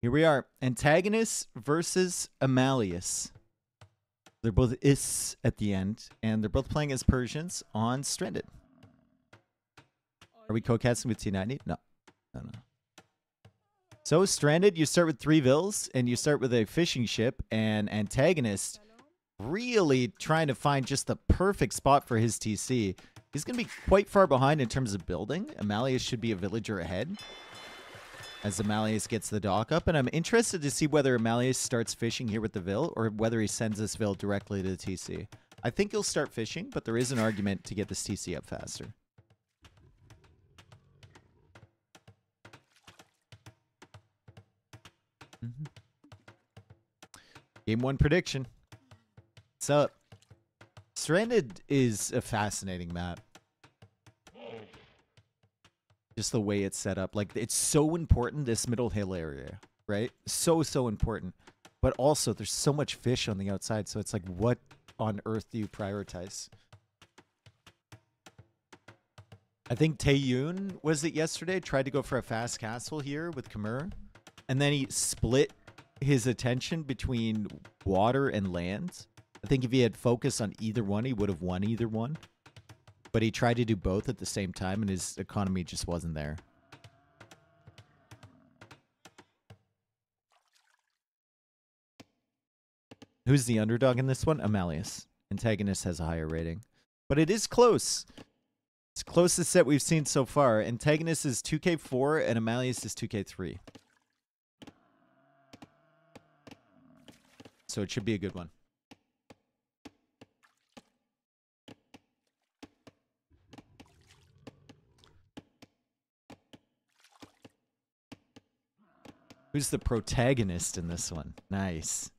Here we are. Antagonist versus Emalius. They're both is at the end, and they're both playing as Persians on Stranded. Are we co-casting with T90? No. No. So, Stranded, you start with 3 vills, and you start with a fishing ship, and Antagonist really trying to find just the perfect spot for his TC. He's going to be quite far behind in terms of building. Emalius should be a villager ahead as Emalius gets the dock up. And I'm interested to see whether Emalius starts fishing here with the vill or whether he sends this vill directly to the TC. I think he'll start fishing, but there is an argument to get this TC up faster. Game 1 prediction. What's up? Stranded is a fascinating map. Just the way it's set up. Like, it's so important, this middle hill area, right? So important. But also, there's so much fish on the outside, so it's like, what on earth do you prioritize? I think Taeyun, was it yesterday, tried to go for a fast castle here with Khmer, and then he split his attention between water and land. I think if he had focused on either one, he would have won either one. But he tried to do both at the same time, and his economy just wasn't there. Who's the underdog in this one? Emalius. Antagonist has a higher rating. But it is close. It's the closest set we've seen so far. Antagonist is 2k4, and Emalius is 2k3. So it should be a good one. Who's the protagonist in this one? Nice.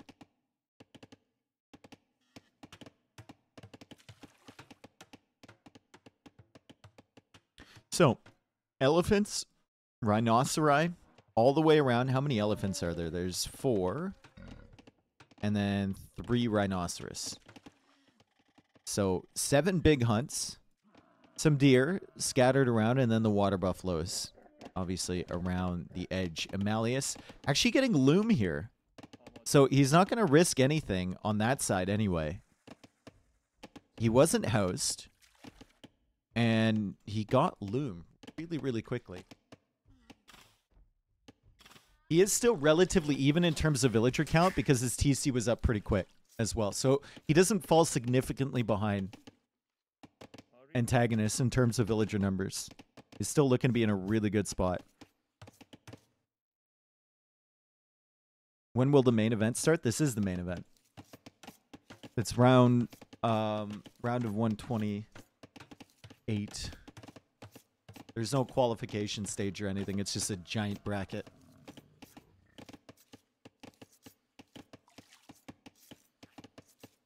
So, elephants, rhinoceri, all the way around. How many elephants are there? There's 4. And then 3 rhinoceros. So, 7 big hunts. Some deer scattered around, and then the water buffaloes. Obviously, around the edge. Emalius actually getting loom here. So, he's not going to risk anything on that side anyway. He wasn't housed. And he got loom really quickly. He is still relatively even in terms of villager count because his TC was up pretty quick as well. So, he doesn't fall significantly behind Antagonist in terms of villager numbers. He's still looking to be in a really good spot. When will the main event start? This is the main event. It's round of 128. There's no qualification stage or anything. It's just a giant bracket.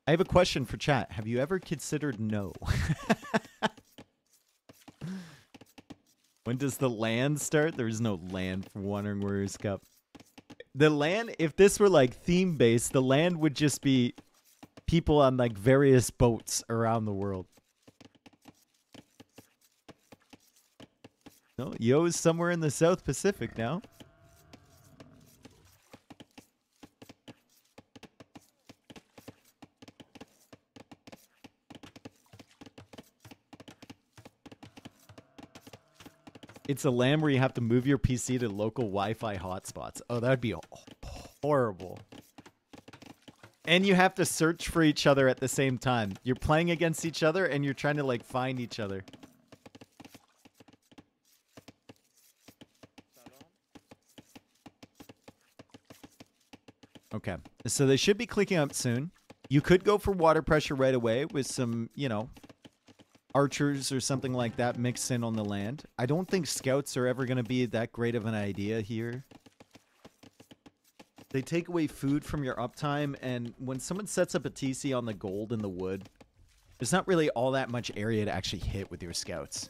I have a question for chat. Have you ever considered no? When does the land start? There's no land for Wandering Warriors Cup. The land, if this were like theme-based, the land would just be people on like various boats around the world. No, Yo's somewhere in the South Pacific now. It's a land where you have to move your PC to local Wi-Fi hotspots. Oh, that would be horrible. And you have to search for each other at the same time. You're playing against each other and you're trying to like find each other. Okay, so they should be clicking up soon. You could go for water pressure right away with some, you know, archers or something like that mixed in on the land. I don't think scouts are ever going to be that great of an idea here. They take away food from your uptime, and when someone sets up a TC on the gold and the wood, there's not really all that much area to actually hit with your scouts.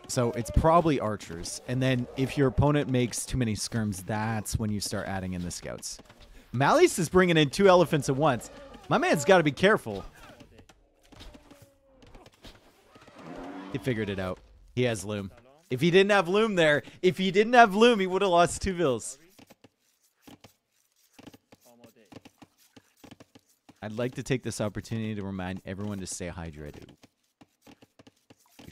So it's probably archers. And then if your opponent makes too many skirms, that's when you start adding in the scouts. Emalius is bringing in 2 elephants at once. My man's got to be careful. He figured it out. He has loom. If he didn't have Loom there, if he didn't have Loom, he would have lost 2 vills. I'd like to take this opportunity to remind everyone to stay hydrated.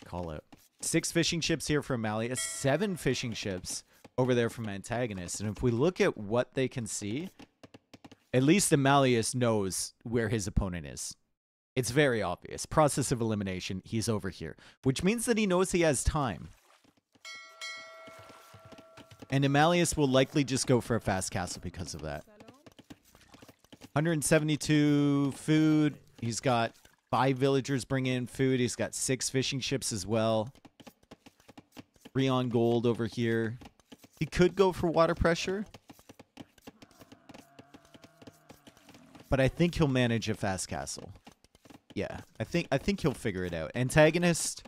Call out. 6 fishing ships here from Emalius, 7 fishing ships over there from Antagonist. And if we look at what they can see, at least Emalius knows where his opponent is. It's very obvious. Process of elimination, he's over here. Which means that he knows he has time. And Emalius will likely just go for a fast castle because of that. 172 food. He's got 5 villagers bring in food. He's got 6 fishing ships as well. 3 on gold over here. He could go for water pressure. But I think he'll manage a fast castle. Yeah, I think he'll figure it out. Antagonist,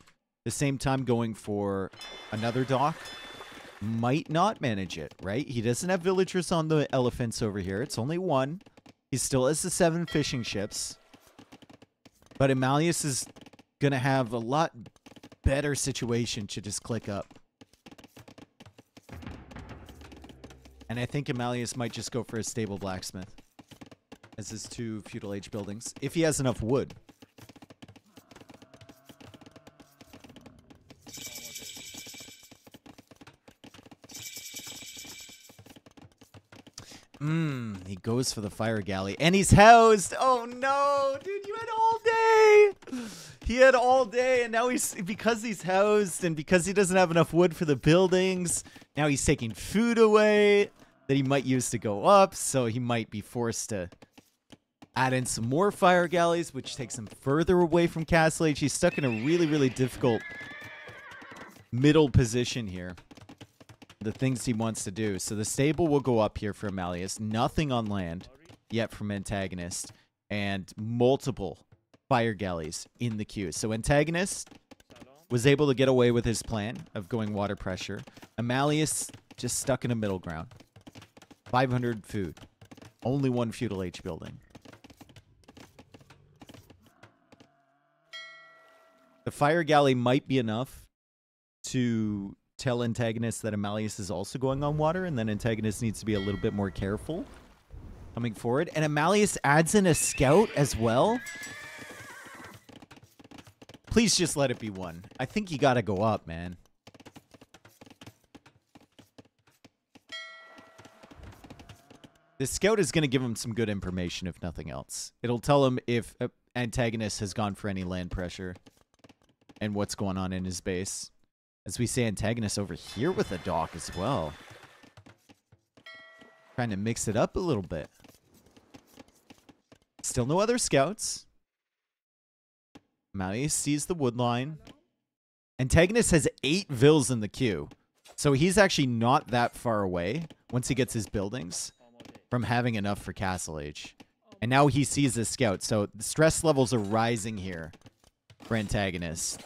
the same time going for another dock. Might not manage it, right? He doesn't have villagers on the elephants over here. It's only 1. He still has the 7 fishing ships. But Emalius is going to have a lot better situation to just click up. And I think Emalius might just go for a stable blacksmith as his 2 feudal age buildings, if he has enough wood. He goes for the fire galley. And he's housed. Oh, no. Dude, you had all day. He had all day. And now because he's housed and because he doesn't have enough wood for the buildings, now he's taking food away that he might use to go up. So he might be forced to add in some more fire galleys, which takes him further away from Castle Age. He's stuck in a really, really difficult middle position here. The things he wants to do. So the stable will go up here for Emalius. Nothing on land yet from Antagonist. And multiple fire galleys in the queue. So Antagonist was able to get away with his plan of going water pressure. Emalius just stuck in a middle ground. 500 food. Only 1 feudal age building. The fire galley might be enough to tell Antagonist that Emalius is also going on water, and then Antagonist needs to be a little bit more careful coming forward. And Emalius adds in a scout as well. Please just let it be 1. I think you gotta go up, man. The scout is gonna give him some good information, if nothing else. It'll tell him if Antagonist has gone for any land pressure and what's going on in his base. As we see Antagonist over here with a dock as well. Trying to mix it up a little bit. Still no other scouts. Emalius sees the wood line. Antagonist has 8 vills in the queue. So he's actually not that far away, once he gets his buildings, from having enough for Castle Age. And now he sees the scout. So the stress levels are rising here for Antagonist.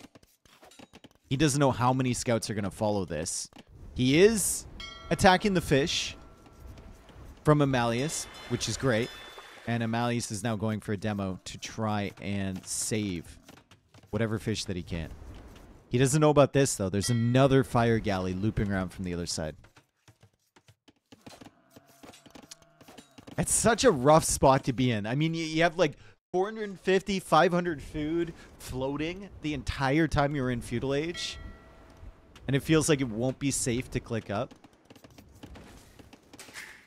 He doesn't know how many scouts are going to follow this. He is attacking the fish from Emalius, which is great. And Emalius is now going for a demo to try and save whatever fish that he can. He doesn't know about this, though. There's another fire galley looping around from the other side. It's such a rough spot to be in. I mean, you have like 450, 500 food floating the entire time you're in feudal age. And it feels like it won't be safe to click up.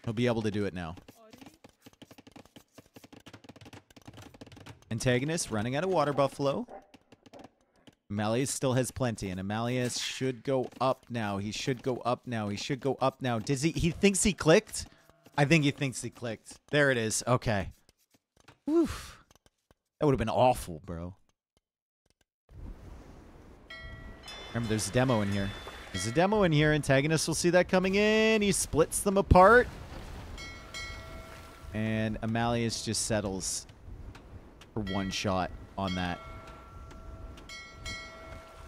He'll be able to do it now. Antagonist running out of water buffalo. Emalius still has plenty, and Emalius should go up now. He should go up now. He should go up now. Does he thinks he clicked? I think he thinks he clicked. There it is. Okay. Oof. That would have been awful, bro. Remember, there's a demo in here. There's a demo in here. Antagonist will see that coming in. He splits them apart. And Emalius just settles for 1 shot on that.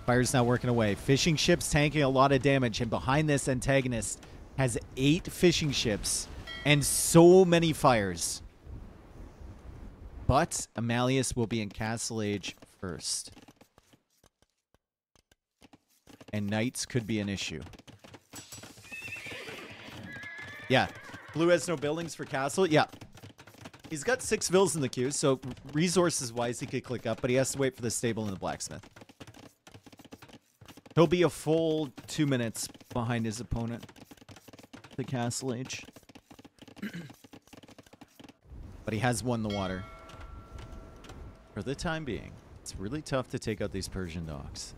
Fire's now working away. Fishing ships tanking a lot of damage. And behind this, Antagonist has 8 fishing ships and so many fires. But Emalius will be in Castle Age first. And knights could be an issue. Yeah. Blue has no buildings for castle. Yeah. He's got 6 vills in the queue, so resources-wise, he could click up, but he has to wait for the stable and the blacksmith. He'll be a full 2 minutes behind his opponent. The castle age. But he has won the water. For the time being. It's really tough to take out these Persian dogs.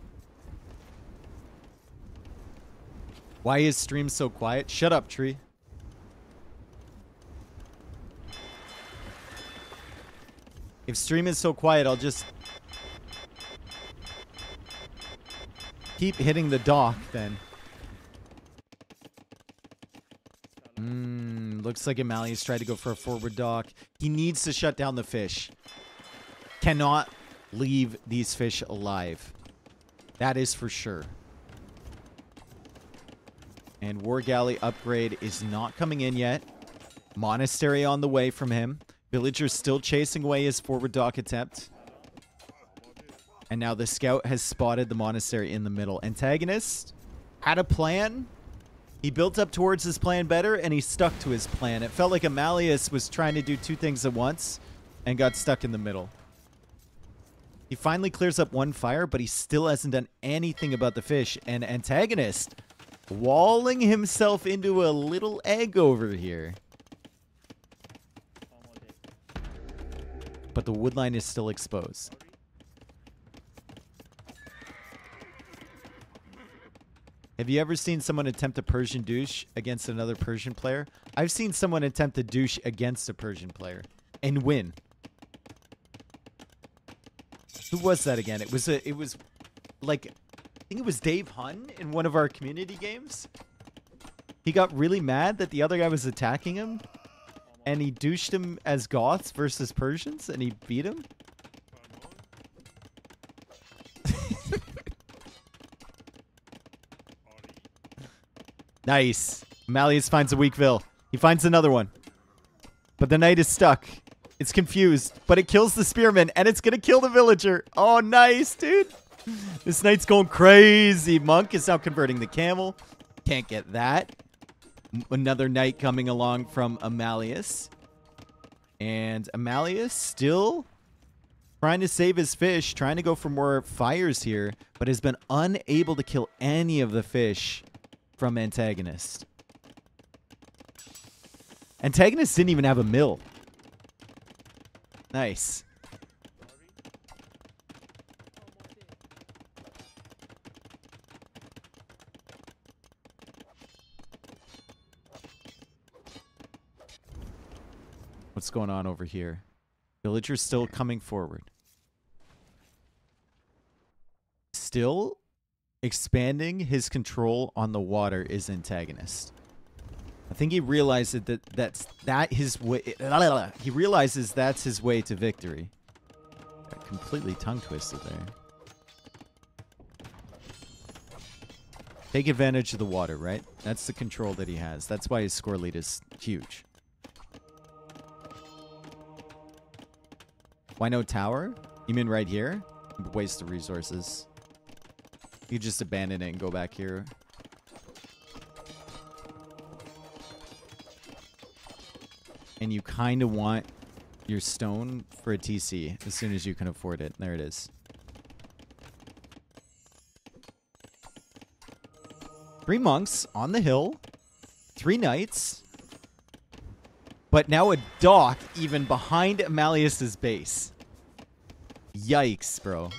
Why is stream so quiet? Shut up, tree. If stream is so quiet, I'll just keep hitting the dock then. Looks like Emalius tried to go for a forward dock. He needs to shut down the fish. Cannot leave these fish alive. That is for sure. And War Galley upgrade is not coming in yet. Monastery on the way from him. Villager's still chasing away his forward dock attempt. And now the scout has spotted the monastery in the middle. Antagonist had a plan. He built up towards his plan better, and he stuck to his plan. It felt like Emalius was trying to do 2 things at once and got stuck in the middle. He finally clears up 1 fire, but he still hasn't done anything about the fish. And Antagonist walling himself into a little egg over here. But the wood line is still exposed. Have you ever seen someone attempt a Persian douche against another Persian player? I've seen someone attempt a douche against a Persian player and win. Who was that again? It was like, I think it was Dave Hunn in one of our community games. He got really mad that the other guy was attacking him. And he douched him as Goths versus Persians, and he beat him. Nice. Emalius finds a weak vill. He finds another one. But the knight is stuck. It's confused, but it kills the spearman, and it's going to kill the villager. Oh, nice, dude. This knight's going crazy. Monk is now converting the camel. Can't get that. Another knight coming along from Emalius. And Emalius still trying to save his fish, trying to go for more fires here, but has been unable to kill any of the fish from Antagonist. Antagonist didn't even have a mill. Nice. What's going on over here? Villager's still coming forward. Still expanding his control on the water is Antagonist. I think he realized that's his way. He realizes that's his way to victory. Got completely tongue twisted there. Take advantage of the water, right? That's the control that he has. That's why his score lead is huge. Why no tower? You mean right here? Waste of resources. You just abandon it and go back here. And you kind of want your stone for a TC as soon as you can afford it. There it is. 3 monks on the hill. 3 knights. But now a dock even behind Emalius's base. Yikes, bro.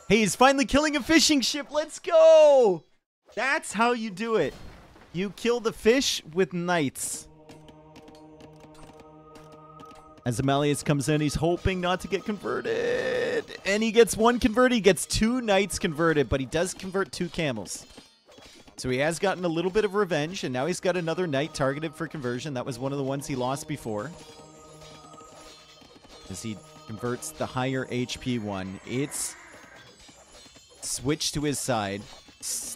Hey, he's finally killing a fishing ship. Let's go! That's how you do it. You kill the fish with knights. As Emalius comes in, he's hoping not to get converted. And he gets 1 converted. He gets 2 knights converted, but he does convert 2 camels. So he has gotten a little bit of revenge, and now he's got another knight targeted for conversion. That was one of the ones he lost before. As he converts the higher HP one. It's switched to his side.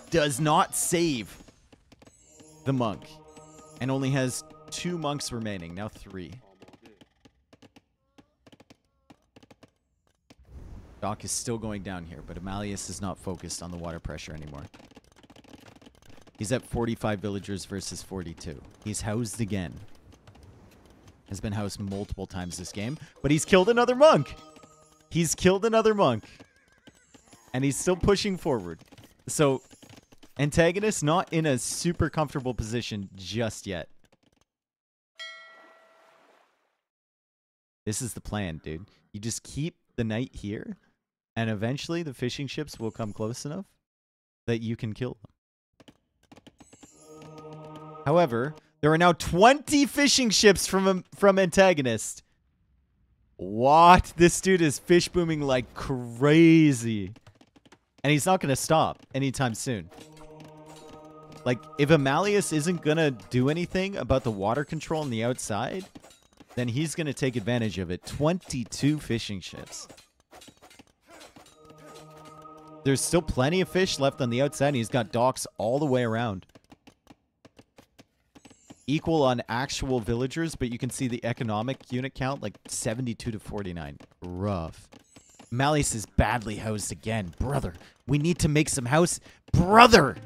Does not save the monk. And only has 2 monks remaining. Now 3. Dock is still going down here, but Emalius is not focused on the water pressure anymore. He's at 45 villagers versus 42. He's housed again. Has been housed multiple times this game, but he's killed another monk. He's killed another monk. And he's still pushing forward. So, Antagonist not in a super comfortable position just yet. This is the plan, dude. You just keep the knight here, and eventually the fishing ships will come close enough that you can kill them. However, there are now 20 fishing ships from Antagonist. What? This dude is fish booming like crazy. And he's not going to stop anytime soon. Like, if Emalius isn't going to do anything about the water control on the outside, then he's going to take advantage of it. 22 fishing ships. There's still plenty of fish left on the outside, and he's got docks all the way around. Equal on actual villagers, but you can see the economic unit count, like 72 to 49. Rough. Emalius is badly housed again. Brother, we need to make some house. Brother!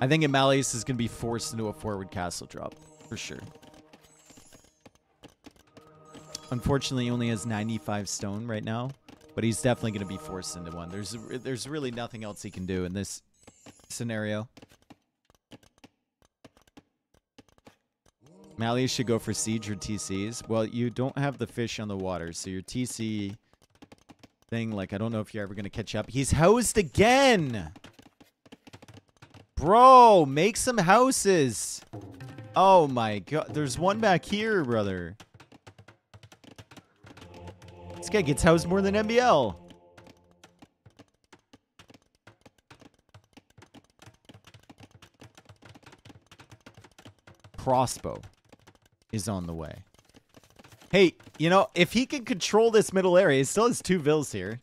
I think Emalius is going to be forced into a forward castle drop, for sure. Unfortunately, he only has 95 stone right now, but he's definitely going to be forced into one. There's really nothing else he can do in this scenario. Emalius should go for siege or TCs. Well, you don't have the fish on the water, so your TC thing, like, I don't know if you're ever going to catch up. He's housed again! Bro, make some houses. Oh my god. There's one back here, brother. This guy gets housed more than MBL. Crossbow is on the way. Hey, you know, if he can control this middle area, he still has 2 vills here.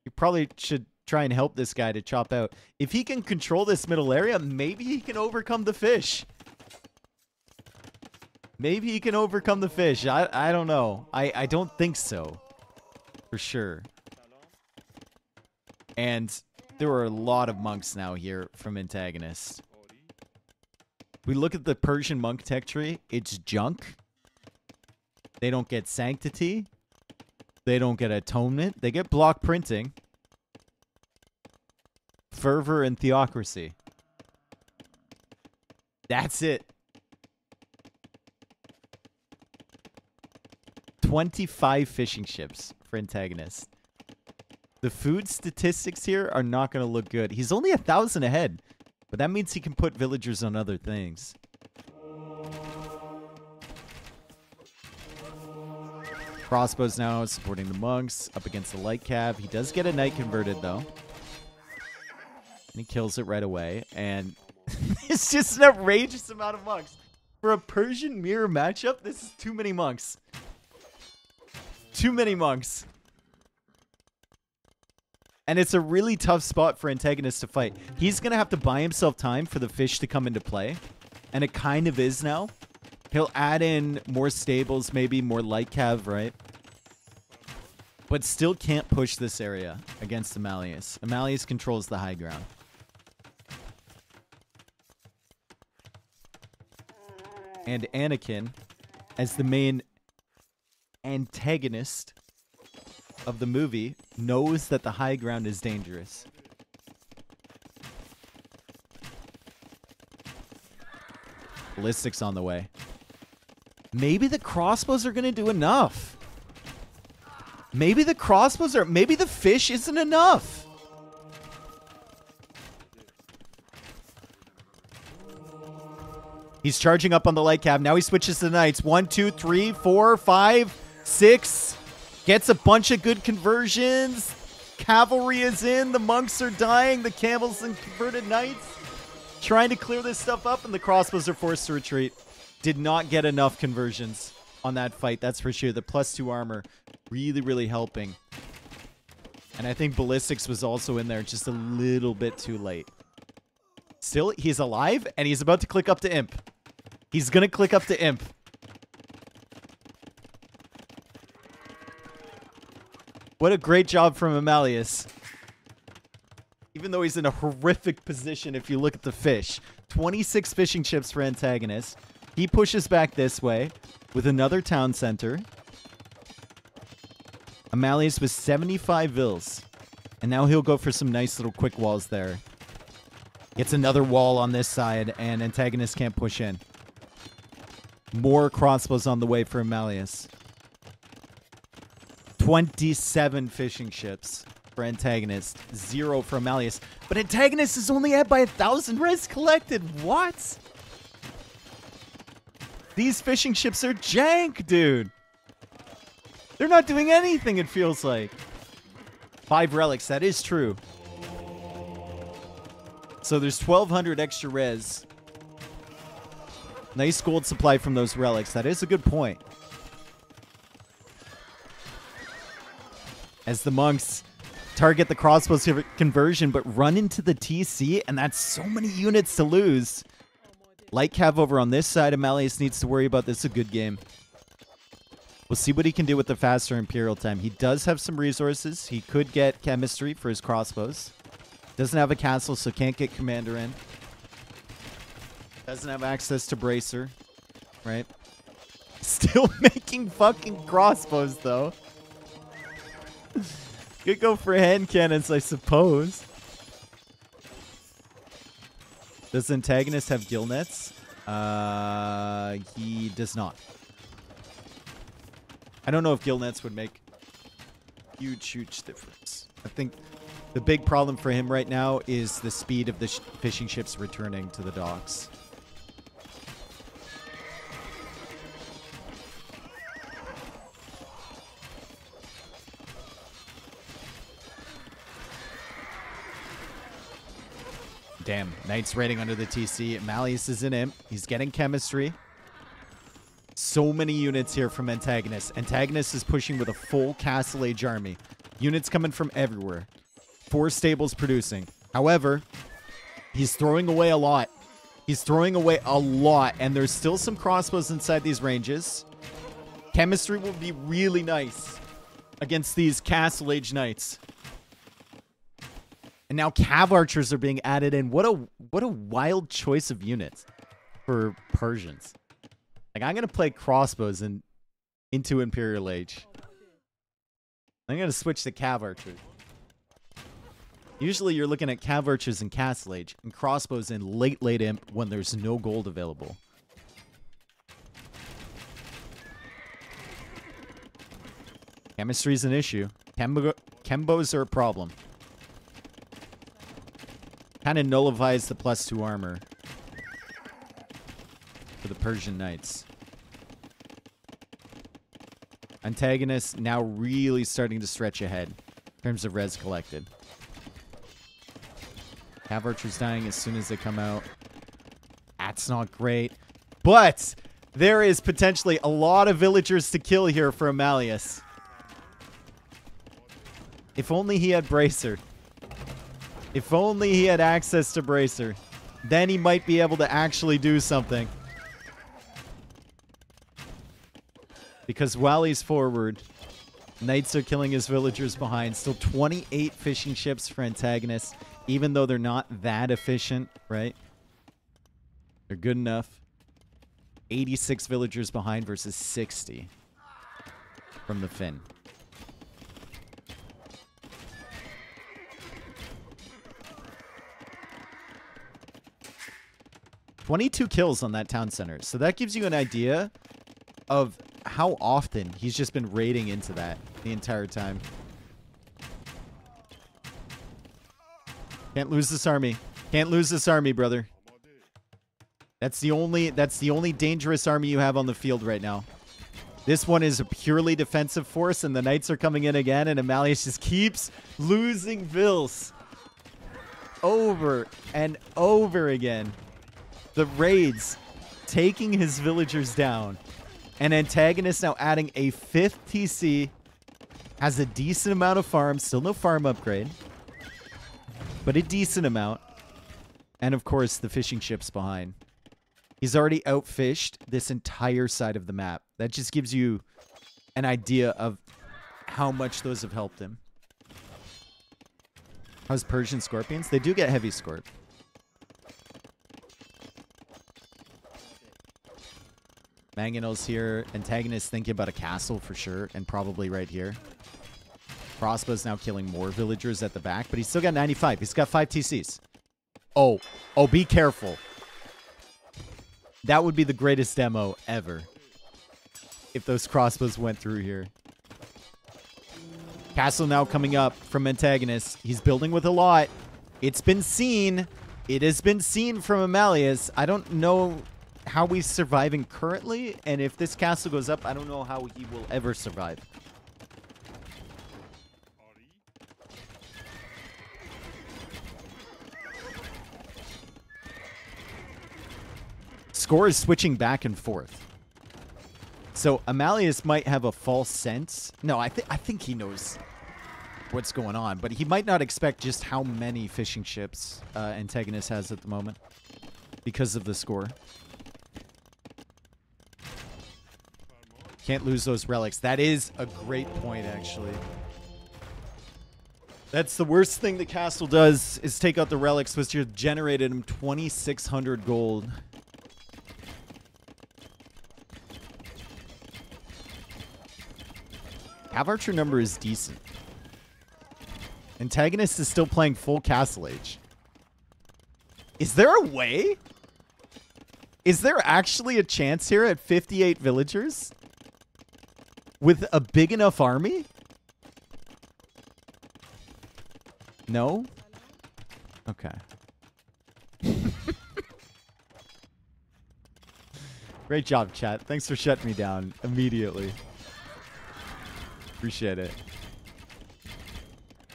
You probably should try and help this guy to chop out. If he can control this middle area, maybe he can overcome the fish. Maybe he can overcome the fish. I don't know. I don't think so. For sure. And there are a lot of monks now here from Antagonist. We look at the Persian monk tech tree. It's junk. They don't get sanctity. They don't get atonement. They get block printing. Fervor and theocracy. That's it. 25 fishing ships for Antagonist. The food statistics here are not going to look good. He's only 1,000 ahead, but that means he can put villagers on other things. Crossbows now supporting the monks up against the light cav. He does get a knight converted, though. And he kills it right away. And it's just an outrageous amount of monks. For a Persian mirror matchup, this is too many monks. Too many monks. And it's a really tough spot for Antagonist to fight. He's going to have to buy himself time for the fish to come into play. And it kind of is now. He'll add in more stables, maybe more light cav, right? But still can't push this area against Emalius. Emalius controls the high ground. And Anakin, as the main antagonist of the movie, knows that the high ground is dangerous. Ballistics on the way. Maybe the crossbows are going to do enough. Maybe the crossbows are... Maybe the fish isn't enough. He's charging up on the light cab. Now he switches to the knights. 1, 2, 3, 4, 5, 6. Gets a bunch of good conversions. Cavalry is in. The monks are dying. The camels and converted knights. Trying to clear this stuff up, and the crossbows are forced to retreat. Did not get enough conversions on that fight, that's for sure. The +2 armor really, really helping. And I think ballistics was also in there just a little bit too late. Still, he's alive, and he's about to click up to Imp. He's going to click up to Imp. What a great job from Emalius. Even though he's in a horrific position if you look at the fish. 26 fishing ships for Antagonist. He pushes back this way with another town center. Emalius with 75 vills. And now he'll go for some nice little quick walls there. Gets another wall on this side, and Antagonist can't push in. More crossbows on the way for Emalius. 27 fishing ships for Antagonist. 0 for Emalius. But Antagonist is only ahead by 1,000 res collected. What? These fishing ships are jank, dude. They're not doing anything, it feels like. 5 relics, that is true. So there's 1,200 extra res. Nice gold supply from those relics. That is a good point. As the monks target the crossbows conversion, but run into the TC, and that's so many units to lose. Light cav over on this side. Emalius needs to worry about this. A good game. We'll see what he can do with the faster Imperial time. He does have some resources. He could get chemistry for his crossbows. Doesn't have a castle, so can't get commander in. Doesn't have access to bracer, right? Still making fucking crossbows, though. Could go for hand cannons, I suppose. Does Antagonist have gill nets? He does not. I don't know if gill nets would make huge difference. I think the big problem for him right now is the speed of the fishing ships returning to the docks. Damn, Knight's raiding under the TC. Emalius is in him. He's getting chemistry. So many units here from Antagonist. Antagonist is pushing with a full Castle Age army. Units coming from everywhere. 4 stables producing. However, he's throwing away a lot. He's throwing away a lot, and there's still some crossbows inside these ranges. Chemistry will be really nice against these Castle Age Knights. And now Cav Archers are being added in. What a wild choice of units for Persians. Like, I'm going to play crossbows into Imperial Age. I'm going to switch to Cav Archers. Usually you're looking at Cav Archers in Castle Age and crossbows in late Imp when there's no gold available. Chemistry's an issue. Chembos are a problem. Kind of nullifies the +2 armor for the Persian Knights. Antagonist now really starting to stretch ahead in terms of res collected. Cav Archers dying as soon as they come out. That's not great. But there is potentially a lot of villagers to kill here for Emalius. If only he had bracer. If only he had access to bracer. Then he might be able to actually do something. Because while he's forward, Knights are killing his villagers behind. Still 28 fishing ships for Antagonists. Even though they're not that efficient, right? They're good enough. 86 villagers behind versus 60 from the Finn. $22 kills on that town center. So that gives you an idea of how often he's just been raiding into that the entire time. Can't lose this army. Can't lose this army, brother. That's the only dangerous army you have on the field right now. This one is a purely defensive force, and the Knights are coming in again, and Emalius just keeps losing vills over and over again. The raids taking his villagers down. And Antagonist now adding a 5th TC. Has a decent amount of farm. Still no farm upgrade. But a decent amount. And of course, the fishing ships behind. He's already outfished this entire side of the map. That just gives you an idea of how much those have helped him. How's Persian Scorpions? They do get heavy Scorp. Mangonel's here. Antagonist thinking about a castle for sure, and probably right here. Crossbow's now killing more villagers at the back, but he's still got 95. He's got 5 TCs. Oh, be careful. That would be the greatest demo ever if those crossbows went through here. Castle now coming up from Antagonist. He's building with a lot. It's been seen. It has been seen from Emalius. I don't know how he's surviving currently, and if this castle goes up, I don't know how he will ever survive. Score is switching back and forth. So Emalius might have a false sense. No, I think he knows what's going on, but he might not expect just how many fishing ships Antagonist has at the moment because of the score. Can't lose those relics. That is a great point, actually. That's the worst thing the castle does, is take out the relics, which just generated him 2,600 gold. Cav-Archer number is decent. Antagonist is still playing full Castle Age. Is there a way? Is there actually a chance here at 58 villagers? With a big enough army? No? Okay. Great job, chat. Thanks for shutting me down immediately. Appreciate it.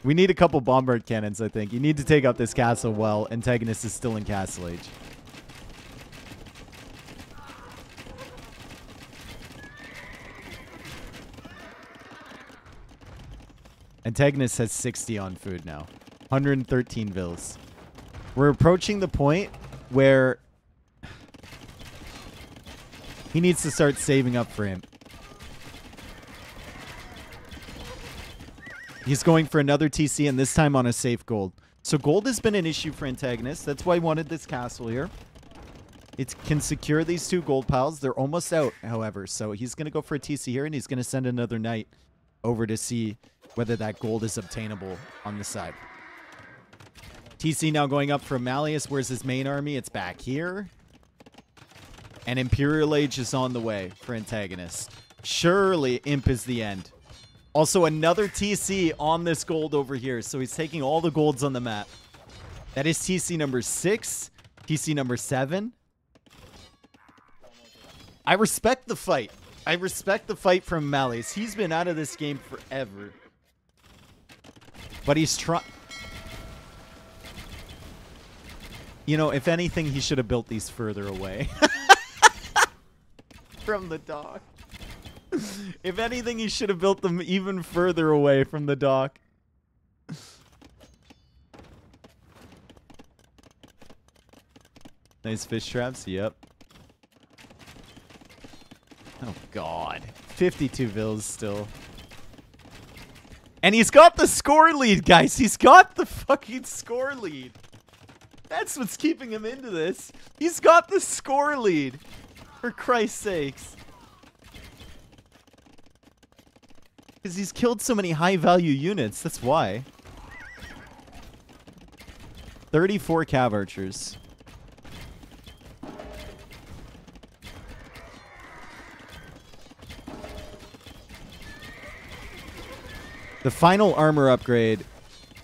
We need a couple bombard cannons, I think. You need to take out this castle while Antagonist is still in Castle Age. Antagonist has 60 on food now. 113 vills. We're approaching the point where he needs to start saving up for him. He's going for another TC, and this time on a safe gold. So gold has been an issue for Antagonist. That's why he wanted this castle here. It can secure these 2 gold piles. They're almost out, however. So he's going to go for a TC here, and he's going to send another knight over to see whether that gold is obtainable on the side. TC now going up for Emalius. Where's his main army? It's back here. And Imperial Age is on the way for Antagonist. Surely Imp is the end. Also, another TC on this gold over here. So he's taking all the golds on the map. That is TC number 6. TC number 7. I respect the fight. I respect the fight from Emalius. He's been out of this game forever. But he's trying... You know, if anything, he should have built these further away. From the dock. If anything, he should have built them even further away from the dock. Nice fish traps, yep. Oh, God. 52 vills still. And he's got the score lead, guys. He's got the fucking score lead. That's what's keeping him into this. He's got the score lead. For Christ's sakes. Because he's killed so many high-value units. That's why. 34 Cav Archers. The final armor upgrade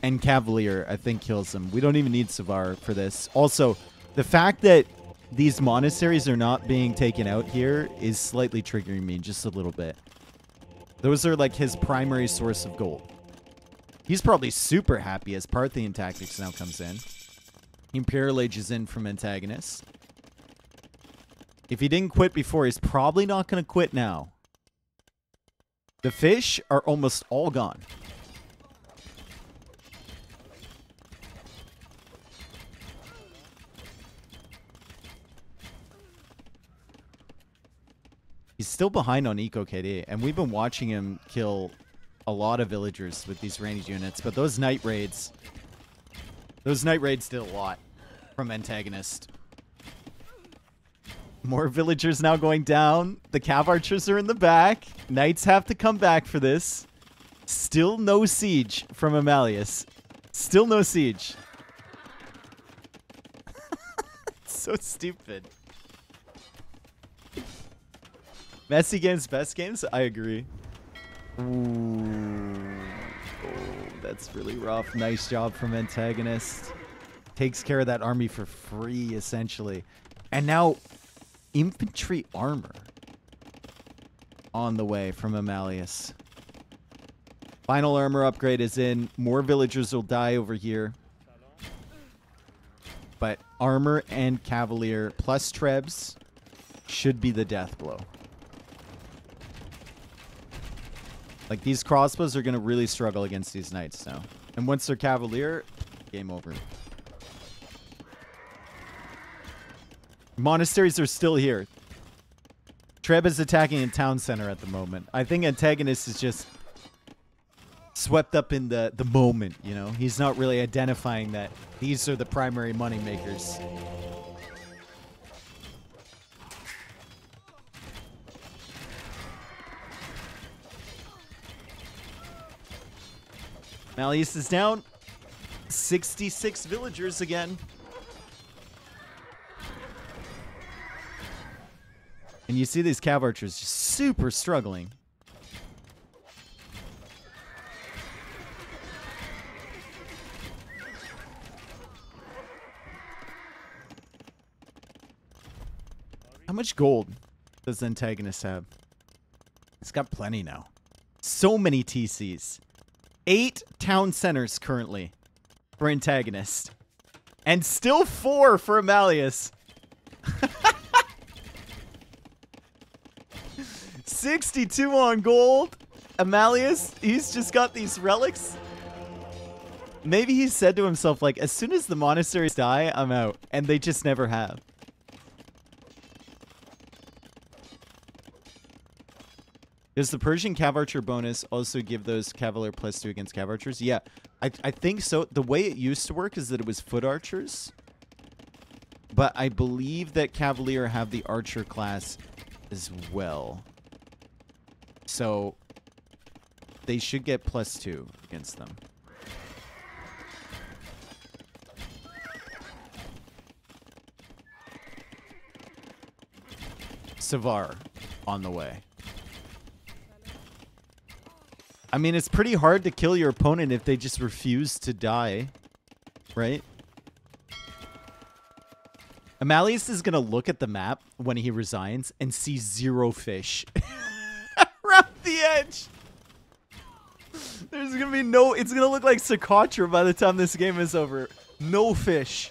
and Cavalier, I think, kills him. We don't even need Savar for this. Also, the fact that these monasteries are not being taken out here is slightly triggering me just a little bit. Those are like his primary source of gold. He's probably super happy as Parthian Tactics now comes in. Imperial Age is in from Antagonist. If he didn't quit before, he's probably not going to quit now. The fish are almost all gone. He's still behind on Eco KD, and we've been watching him kill a lot of villagers with these ranged units, but those night raids Those night raids did a lot from Antagonist. More villagers now going down. The cav archers are in the back. Knights have to come back for this. Still no siege from Emalius. Still no siege. So stupid. Messy games, best games? I agree. Ooh. Oh, that's really rough. Nice job from Antagonist. Takes care of that army for free, essentially. And now, infantry armor on the way from Emalius. Final armor upgrade is in. More villagers will die over here. But armor and cavalier plus trebs should be the death blow. Like, these crossbows are going to really struggle against these knights now. And once they're cavalier, game over. Monasteries are still here. Treb is attacking in town center at the moment. I think Antagonist is just swept up in the moment, you know? He's not really identifying that these are the primary money makers. Emalius is down. 66 villagers again. And you see these cav archers just super struggling. How much gold does the Antagonist have? It's got plenty now. So many TCs. 8 town centers currently for Antagonist. And still 4 for Emalius. 62 on gold. Emalius, he's just got these relics. Maybe he said to himself, like, as soon as the monasteries die, I'm out. And they just never have. Does the Persian Cav Archer bonus also give those Cavalier +2 against Cav Archers? Yeah, I think so. The way it used to work is that it was Foot Archers. But I believe that Cavalier have the Archer class as well. So they should get +2 against them. Savar on the way. I mean, it's pretty hard to kill your opponent if they just refuse to die, right? Emalius is going to look at the map when he resigns and see 0 fish around the edge. There's going to be no... It's going to look like Socotra by the time this game is over. No fish.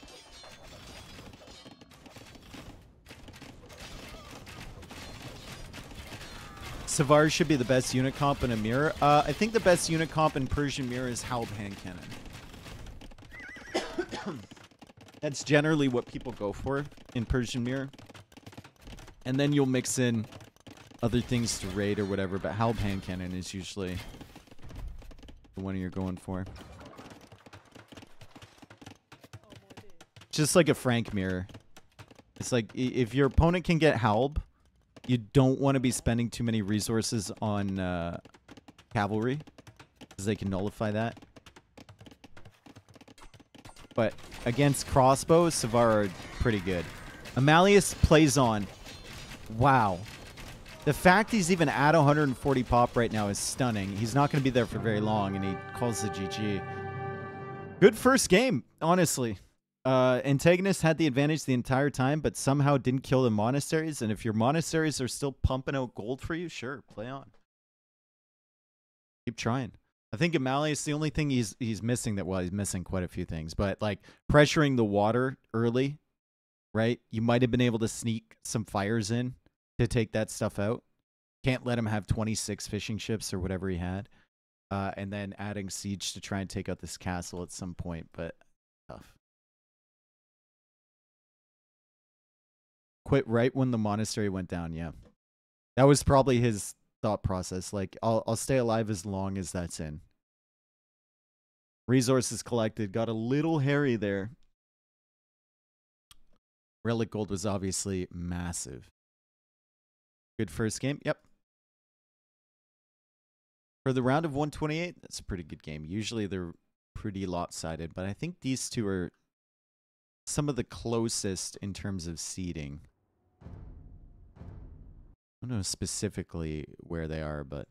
Savar should be the best unit comp in a mirror. I think the best unit comp in Persian mirror is Halb hand cannon. That's generally what people go for in Persian mirror. And then you'll mix in other things to raid or whatever, but Halb hand cannon is usually the one you're going for. Just like a Frank mirror. It's like, if your opponent can get Halb, you don't want to be spending too many resources on cavalry, because they can nullify that. But against crossbows, Savar are pretty good. Emalius plays on. Wow. The fact he's even at 140 pop right now is stunning. He's not going to be there for very long, and he calls the GG. Good first game, honestly. Antagonist had the advantage the entire time, but somehow didn't kill the monasteries. And if your monasteries are still pumping out gold for you, sure, play on. Keep trying. I think Emalius, the only thing he's missing that, well, he's missing quite a few things, but like pressuring the water early, right? You might have been able to sneak some fires in to take that stuff out. Can't let him have 26 fishing ships or whatever he had. And then adding siege to try and take out this castle at some point, but tough. Quit right when the monastery went down, yeah. That was probably his thought process. Like, I'll stay alive as long as that's in. Resources collected. Got a little hairy there. Relic gold was obviously massive. Good first game. Yep. For the round of 128, that's a pretty good game. Usually they're pretty lopsided, but I think these two are some of the closest in terms of seeding. I don't know specifically where they are, but...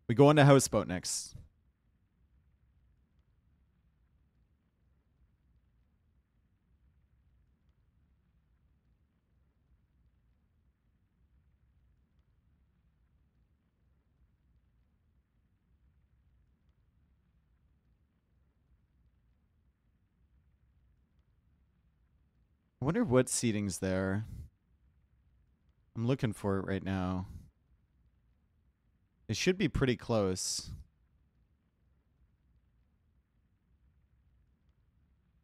We go on to Houseboat next. I wonder what seating's there. I'm looking for it right now. It should be pretty close.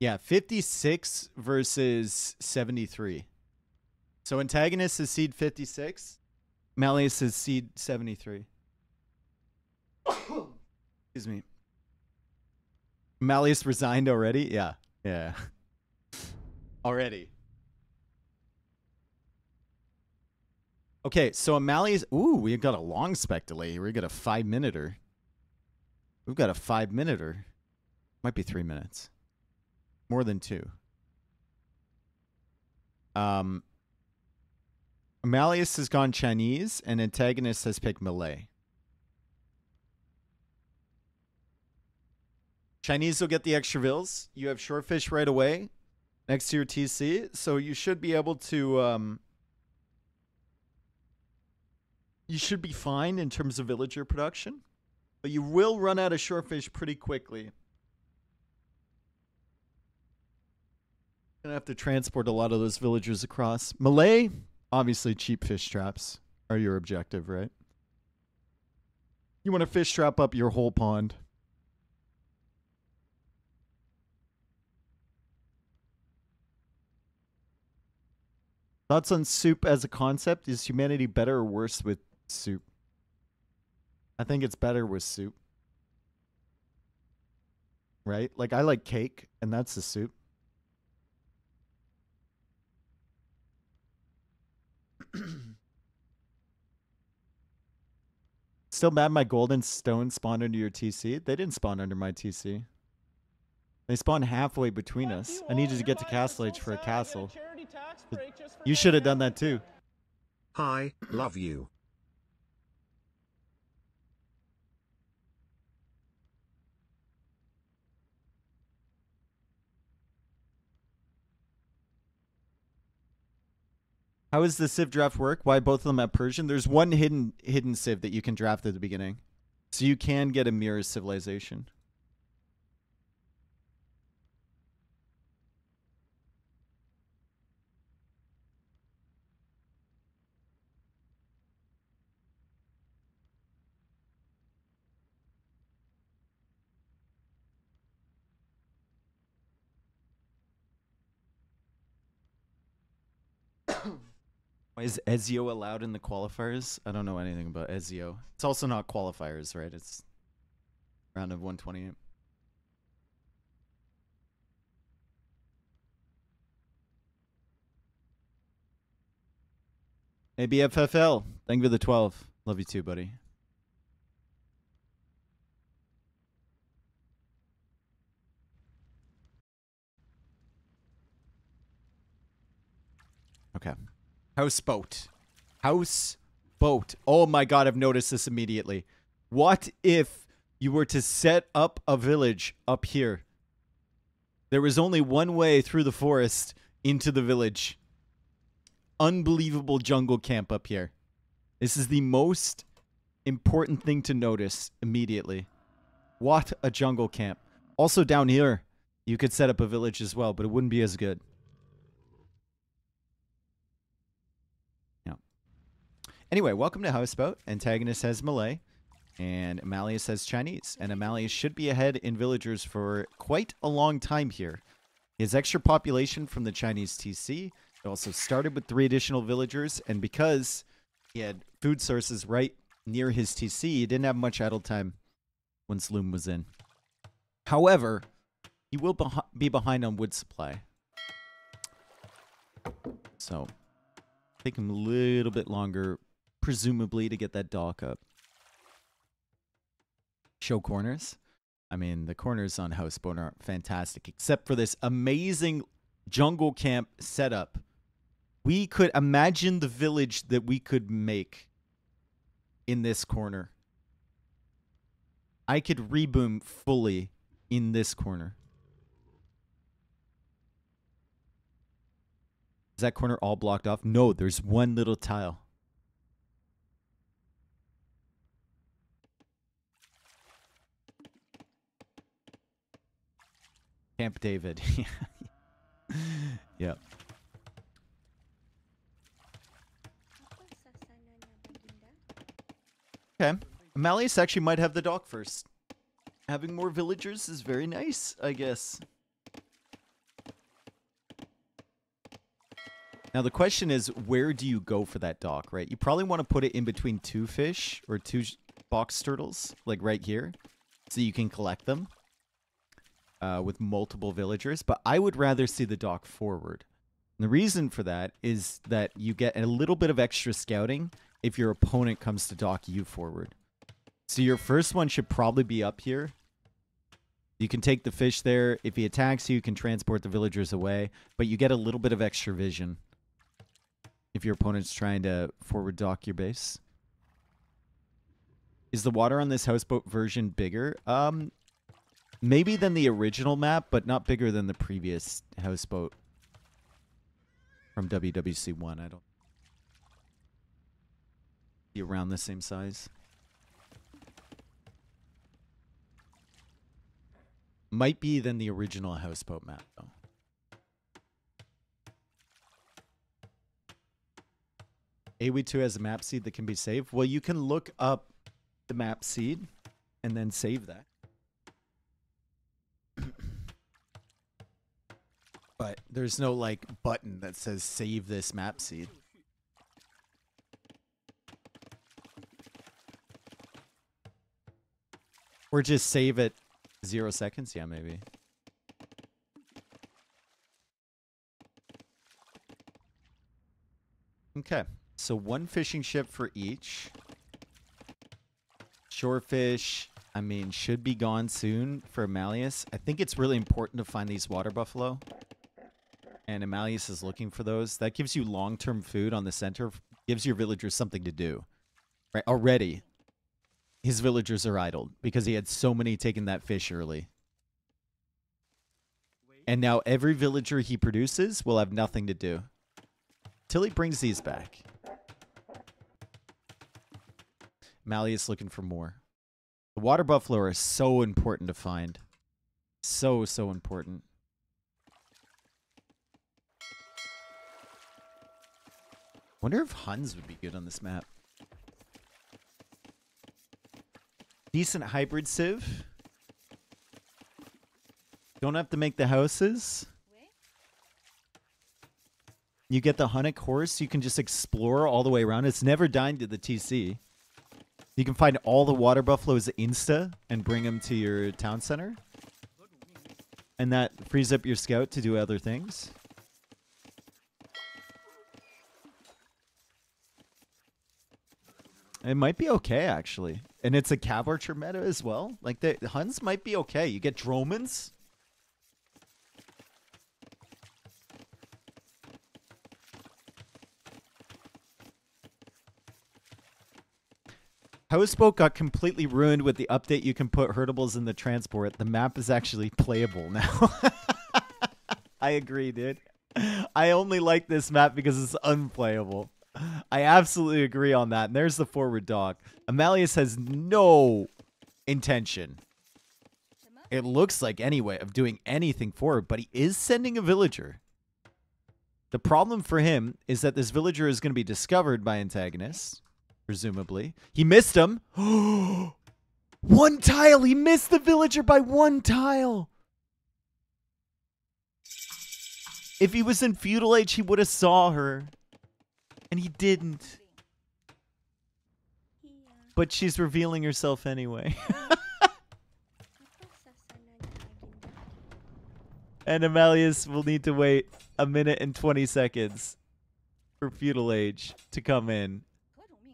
Yeah, 56 versus 73. So Antagonist is seed 56. Emalius is seed 73. Excuse me. Emalius resigned already? Yeah. Yeah. Already. Okay, so Emalius... Ooh, we've got a long spec delay. We got a 5-minuter. We've got a 5-minuter. Might be 3 minutes. More than 2. Emalius has gone Chinese, and Antagonist has picked Malay. Chinese will get the extra vills. You have shorefish right away next to your TC, so you should be able to... you should be fine in terms of villager production, but you will run out of shorefish pretty quickly. Gonna have to transport a lot of those villagers across. Malay, obviously cheap fish traps are your objective, right? You want to fish trap up your whole pond. Thoughts on soup as a concept? Is humanity better or worse with soup? I think it's better with soup. Right? Like, I like cake, and that's the soup. Still mad my golden stone spawned under your TC? They didn't spawn under my TC. They spawned halfway between us. I needed to get to Castle Age for a castle. You should have done that too. Hi, love you. How does the Civ draft work? Why both of them have Persian? There's one hidden Civ that you can draft at the beginning. So you can get a mirror civilization. Why is Ezio allowed in the qualifiers? I don't know anything about Ezio. It's also not qualifiers, right? It's round of 128. Hey, BFFL. Thank you for the 12. Love you too, buddy. Okay. Houseboat. Houseboat. Oh my god, I've noticed this immediately. What if you were to set up a village up here? There was only one way through the forest into the village. Unbelievable jungle camp up here. This is the most important thing to notice immediately. What a jungle camp. Also down here, you could set up a village as well, but it wouldn't be as good. Anyway, welcome to Houseboat. Antagonist has Malay, and Emalius has Chinese. And Emalius should be ahead in villagers for quite a long time here. He has extra population from the Chinese TC. It also started with 3 additional villagers, and because he had food sources right near his TC, he didn't have much idle time once Loom was in. However, he will be behind on wood supply. So, take him a little bit longer, presumably, to get that dock up. Show corners. I mean, the corners on Houseboat aren't fantastic, except for this amazing jungle camp setup. We could imagine the village that we could make in this corner. I could reboom fully in this corner. Is that corner all blocked off? No, there's one little tile. Camp David. Yep. Okay. Emalius actually might have the dock first. Having more villagers is very nice, I guess. Now the question is, where do you go for that dock, right? You probably want to put it in between 2 fish or 2 box turtles, like right here, so you can collect them with multiple villagers. But I would rather see the dock forward. And the reason for that is that you get a little bit of extra scouting if your opponent comes to dock you forward. So your first one should probably be up here. You can take the fish there. If he attacks you, you can transport the villagers away. But you get a little bit of extra vision if your opponent's trying to forward dock your base. Is the water on this houseboat version bigger? Maybe than the original map, but not bigger than the previous houseboat from WWC1. I don't... Be around the same size. Might be than the original houseboat map, though. AW2 has a map seed that can be saved. Well, you can look up the map seed and then save that. But there's no, like, button that says save this map seed. Or just save it 0 seconds? Yeah, maybe. Okay. So 1 fishing ship for each. Shorefish, I mean, should be gone soon for Emalius. I think it's really important to find these water buffalo. And Emalius is looking for those. That gives you long-term food on the center. Gives your villagers something to do. Right? Already, his villagers are idled because he had so many taking that fish early. And now every villager he produces will have nothing to do. Till he brings these back. Emalius looking for more. The water buffalo are so important to find. So important. Wonder if Huns would be good on this map. Decent hybrid civ. Don't have to make the houses. You get the Hunnic horse. You can just explore all the way around. It's never dying to the TC. You can find all the water buffaloes insta and bring them to your town center. And that frees up your scout to do other things. It might be okay, actually. And it's a Cav Archer meta as well. Like, the Huns might be okay. You get Dromans. Houseboat got completely ruined with the update. You can put herdables in the transport. The map is actually playable now. I agree, dude. I only like this map because it's unplayable. I absolutely agree on that. And there's the forward dock. Emalius has no intention, it looks like anyway, of doing anything forward, but he is sending a villager. The problem for him is that this villager is going to be discovered by Antagonist, presumably. He missed him. 1 tile! He missed the villager by 1 tile! If he was in feudal age, he would have saw her. And he didn't. But she's revealing herself anyway. And Emalius will need to wait 1 minute and 20 seconds for feudal age to come in.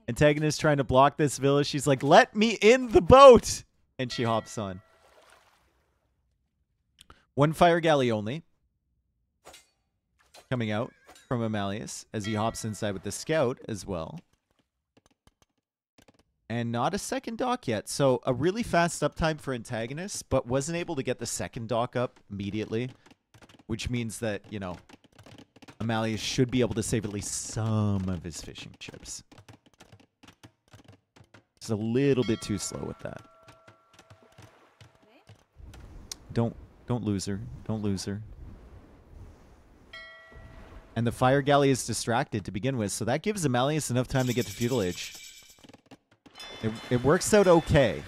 Antagonist trying to block this village. She's like, let me in the boat! And she hops on. 1 fire galley only. Coming out from Emalius as he hops inside with the scout as well. And not a second dock yet. So a really fast uptime for Antagonist, but wasn't able to get the second dock up immediately. Which means that, you know, Emalius should be able to save at least some of his fishing chips. Just a little bit too slow with that. Don't lose her. Don't lose her. And the fire galley is distracted to begin with, so that gives Emalius enough time to get to feudal age. It works out okay.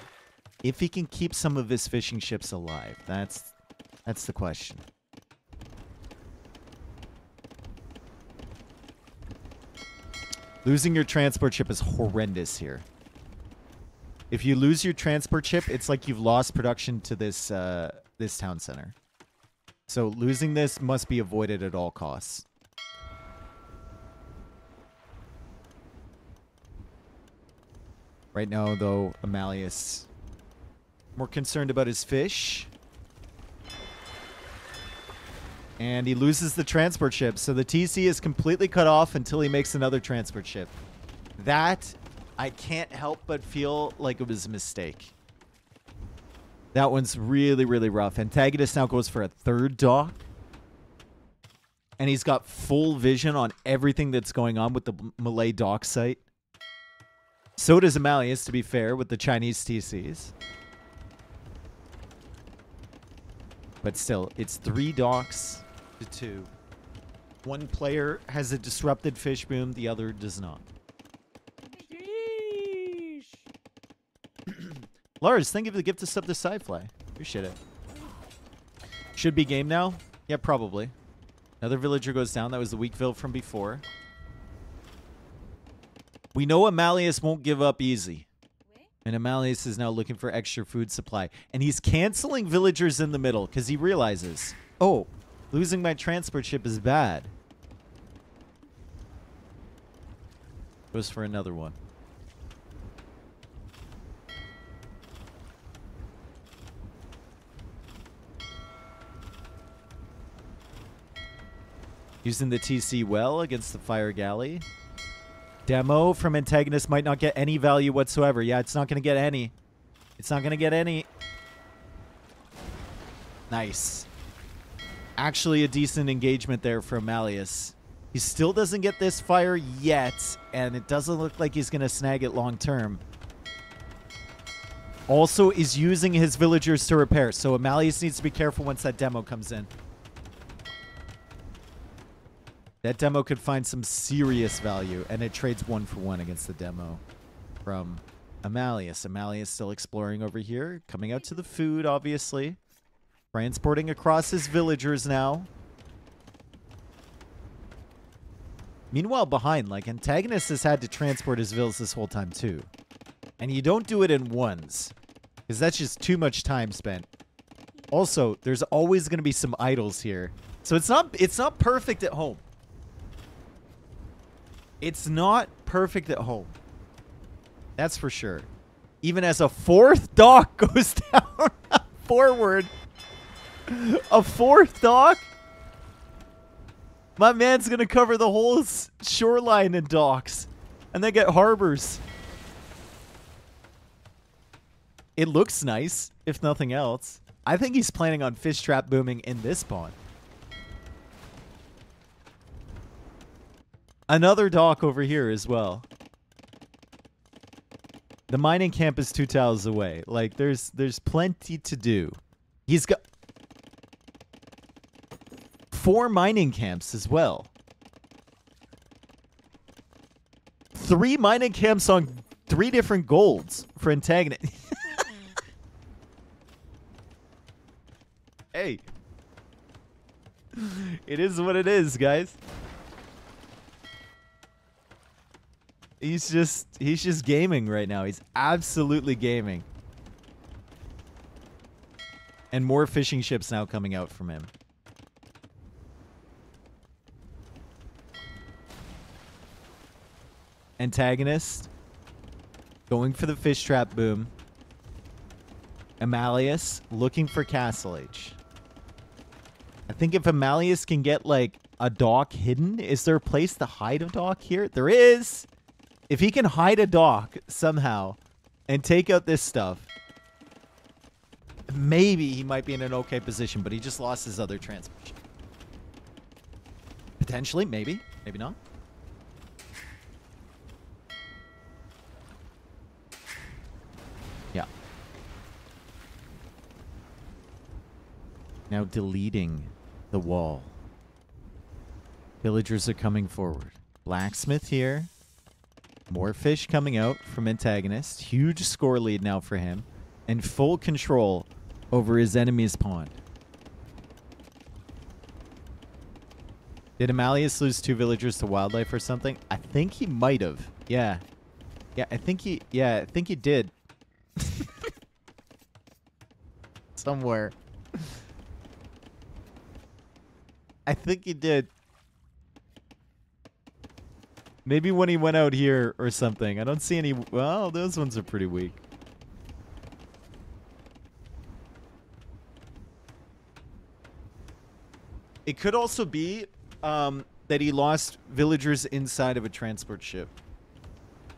If he can keep some of his fishing ships alive. That's the question. Losing your transport ship is horrendous here. If you lose your transport ship, it's like you've lost production to this this town center. So losing this must be avoided at all costs. Right now, though, Emalius more concerned about his fish. And he loses the transport ship. So the TC is completely cut off until he makes another transport ship. That, I can't help but feel like it was a mistake. That one's really, really rough. Antagonist now goes for a 3rd dock. And he's got full vision on everything that's going on with the Malay dock site. So does Emalius, to be fair, with the Chinese TCs. But still, it's 3 docks to 2. One player has a disrupted fish boom, the other does not. Lars, thank you for the gift of sub to Sci-Fly. Appreciate it. Should be game now? Yeah, probably. Another villager goes down. That was the Weakville from before. We know Emalius won't give up easy. And Emalius is now looking for extra food supply. And he's canceling villagers in the middle because he realizes, oh, losing my transport ship is bad. Goes for another one. Using the TC well against the fire galley. Demo from Antagonist might not get any value whatsoever. Yeah, it's not going to get any. It's not going to get any. Nice. Actually a decent engagement there for Emalius. He still doesn't get this fire yet, and it doesn't look like he's going to snag it long term. Also is using his villagers to repair, so Emalius needs to be careful once that demo comes in. That demo could find some serious value, and it trades 1-for-1 against the demo from Emalius. Emalius still exploring over here, coming out to the food, obviously. Transporting across his villagers now. Meanwhile, behind, like, Antagonist has had to transport his villas this whole time, too. And you don't do it in ones, because that's just too much time spent. Also, there's always going to be some idols here. So it's not perfect at home. It's not perfect at home. That's for sure. Even as a 4th dock goes down forward. A 4th dock? My man's going to cover the whole shoreline in docks. And then get harbors. It looks nice, if nothing else. I think he's planning on fish trap booming in this pond. Another dock over here as well. The mining camp is 2 tiles away. Like, there's plenty to do. He's got 4 mining camps as well. 3 mining camps on 3 different golds for Antagonist. Hey. It It is what it is, guys. He's just gaming right now. He's absolutely gaming. And more fishing ships now coming out from him. Antagonist. Going for the fish trap boom. Emalius looking for Castle Age. I think if Emalius can get like a dock hidden, is there a place to hide a dock here? There is. If he can hide a dock somehow and take out this stuff, maybe he might be in an okay position, but he just lost his other transmission. Potentially, maybe. Maybe not. Yeah. Now deleting the wall. Villagers are coming forward. Blacksmith here. More fish coming out from Antagonist. Huge score lead now for him. And full control over his enemy's pond. Did Emalius lose 2 villagers to wildlife or something? I think he might have. Yeah. I think he did. Somewhere. I think he did. Maybe when he went out here or something. I don't see any... Well, those ones are pretty weak. It could also be that he lost villagers inside of a transport ship.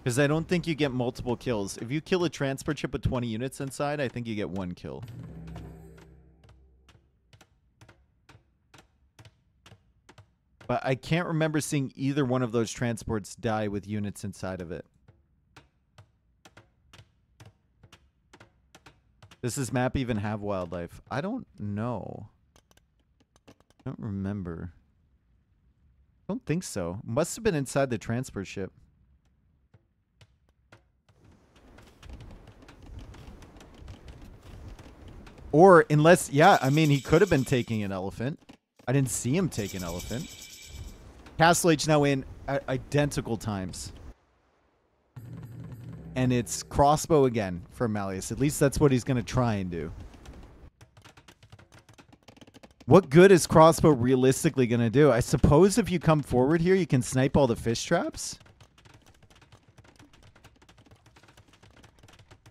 Because I don't think you get multiple kills. If you kill a transport ship with 20 units inside, I think you get 1 kill. But I can't remember seeing either one of those transports die with units inside of it. Does this map even have wildlife? I don't know. I don't remember. I don't think so. Must have been inside the transport ship. Or unless, yeah, I mean, he could have been taking an elephant. I didn't see him take an elephant. Castle Age now in at identical times. And it's crossbow again for Emalius. At least that's what he's going to try and do. What good is crossbow realistically going to do? I suppose if you come forward here, you can snipe all the fish traps.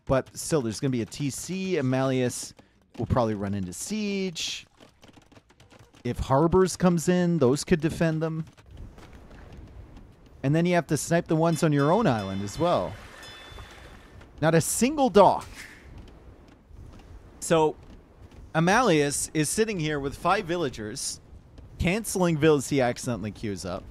But still, there's going to be a TC. Emalius will probably run into siege. If Harbors comes in, those could defend them. And then you have to snipe the ones on your own island as well. Not a single dock. So, Emalius is sitting here with 5 villagers, canceling villas he accidentally queues up.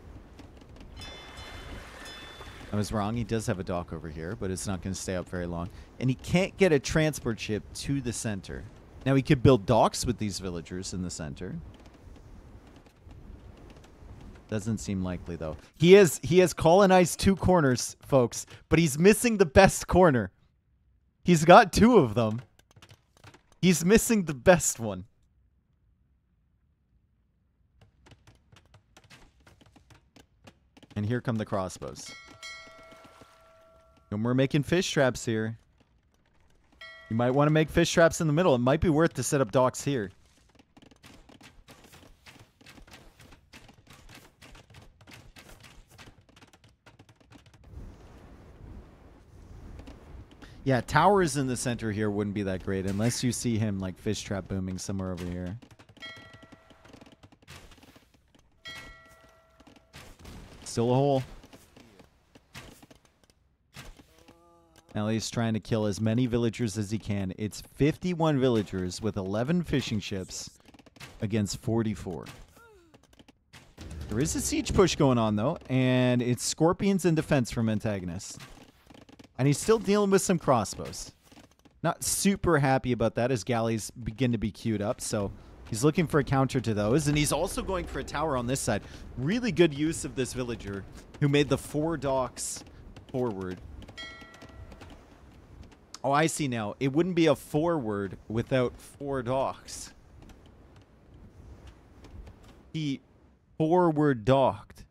I was wrong. He does have a dock over here, but it's not going to stay up very long. And he can't get a transport ship to the center. Now, he could build docks with these villagers in the center. Doesn't seem likely, though. He has colonized 2 corners, folks, but he's missing the best corner. He's got 2 of them. He's missing the best one. And here come the crossbows. And we're making fish traps here. You might want to make fish traps in the middle. It might be worth to set up docks here. Yeah, towers in the center here wouldn't be that great unless you see him like fish trap booming somewhere over here. Still a hole. Now he's trying to kill as many villagers as he can. It's 51 villagers with 11 fishing ships against 44. There is a siege push going on, though, and it's scorpions in defense from Antagonist. And he's still dealing with some crossbows. Not super happy about that as galleys begin to be queued up, so he's looking for a counter to those. And he's also going for a tower on this side. Really good use of this villager who made the 4 docks forward. Oh, I see now. It wouldn't be a forward without 4 docks. He 4 were docked.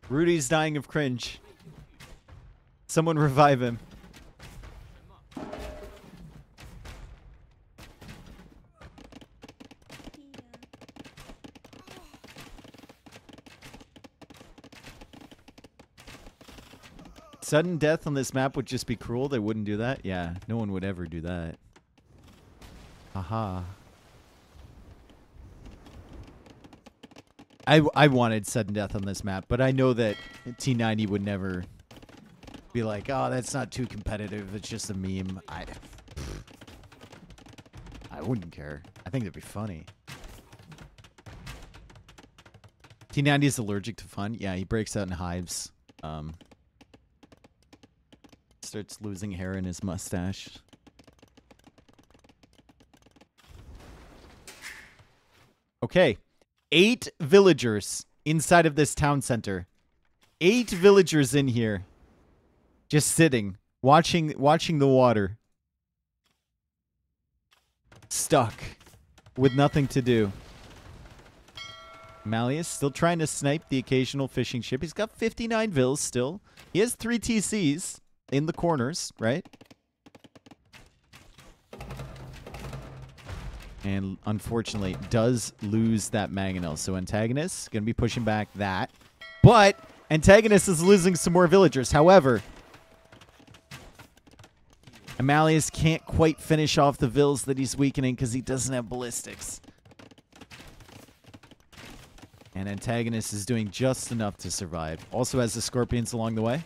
Rudy's dying of cringe. Someone revive him. Sudden death on this map would just be cruel. They wouldn't do that. Yeah, no one would ever do that. Haha. I wanted sudden death on this map, but I know that T90 would never be like, oh, that's not too competitive. It's just a meme. I wouldn't care. I think that'd be funny. T90 is allergic to fun. Yeah, he breaks out in hives. Starts losing hair in his mustache. Okay. 8 villagers inside of this town center. 8 villagers in here. Just sitting. Watching the water. Stuck. With nothing to do. Emalius still trying to snipe the occasional fishing ship. He's got 59 vills still. He has 3 TCs. In the corners, right? And unfortunately, does lose that mangonel. So Antagonist going to be pushing back that. But Antagonist is losing some more villagers. However, Emalius can't quite finish off the vills that he's weakening because he doesn't have ballistics. And Antagonist is doing just enough to survive. Also has the scorpions along the way.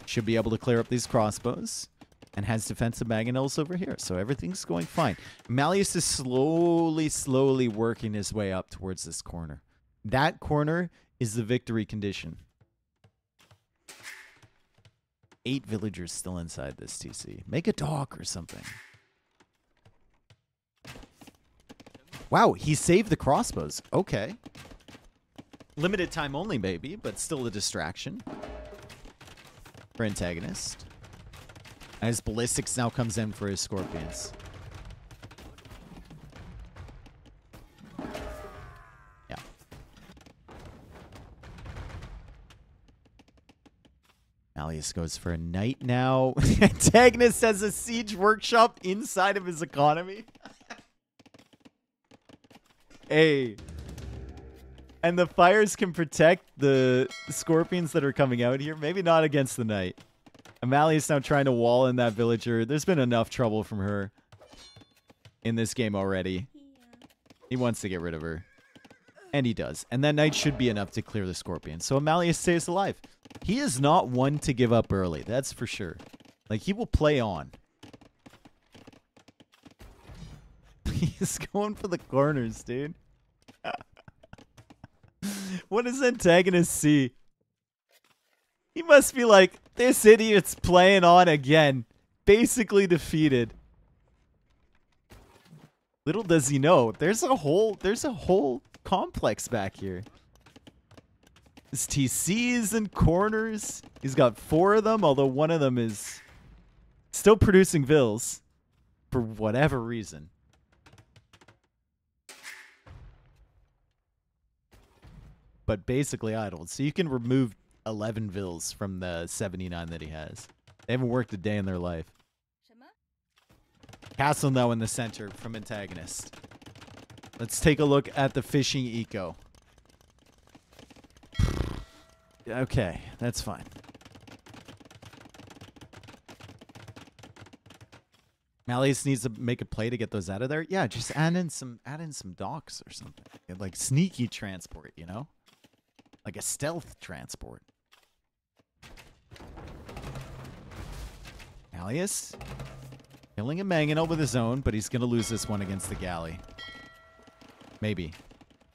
Should be able to clear up these crossbows. And has defensive mangonels over here. So everything's going fine. Emalius is slowly working his way up towards this corner. That corner is the victory condition. 8 villagers still inside this TC. Make a dock or something. Wow, he saved the crossbows. Okay. Limited time only, maybe, but still a distraction. For Antagonist. As ballistics now comes in for his scorpions. Yeah. Emalius goes for a knight now. Antagonist has a siege workshop inside of his economy. Hey. And the fires can protect the scorpions that are coming out here. Maybe not against the knight. Emalius now trying to wall in that villager. There's been enough trouble from her in this game already. He wants to get rid of her. And he does. And that knight should be enough to clear the scorpion. So Emalius stays alive. He is not one to give up early. That's for sure. Like, he will play on. He's going for the corners, dude. What does Antagonist see? He must be like, this idiot's playing on again. Basically defeated. Little does he know, there's a whole complex back here. There's TCs and corners. He's got 4 of them, although one of them is still producing vills for whatever reason. But basically idle. So you can remove 11 vills from the 79 that he has. They haven't worked a day in their life. Castle now in the center from Antagonist. Let's take a look at the fishing eco. Okay, that's fine. Emalius needs to make a play to get those out of there. Yeah, just add in some docks or something. Like sneaky transport, you know? Like a stealth transport. Emalius killing a mangonel with his own, but he's going to lose this one against the galley. Maybe.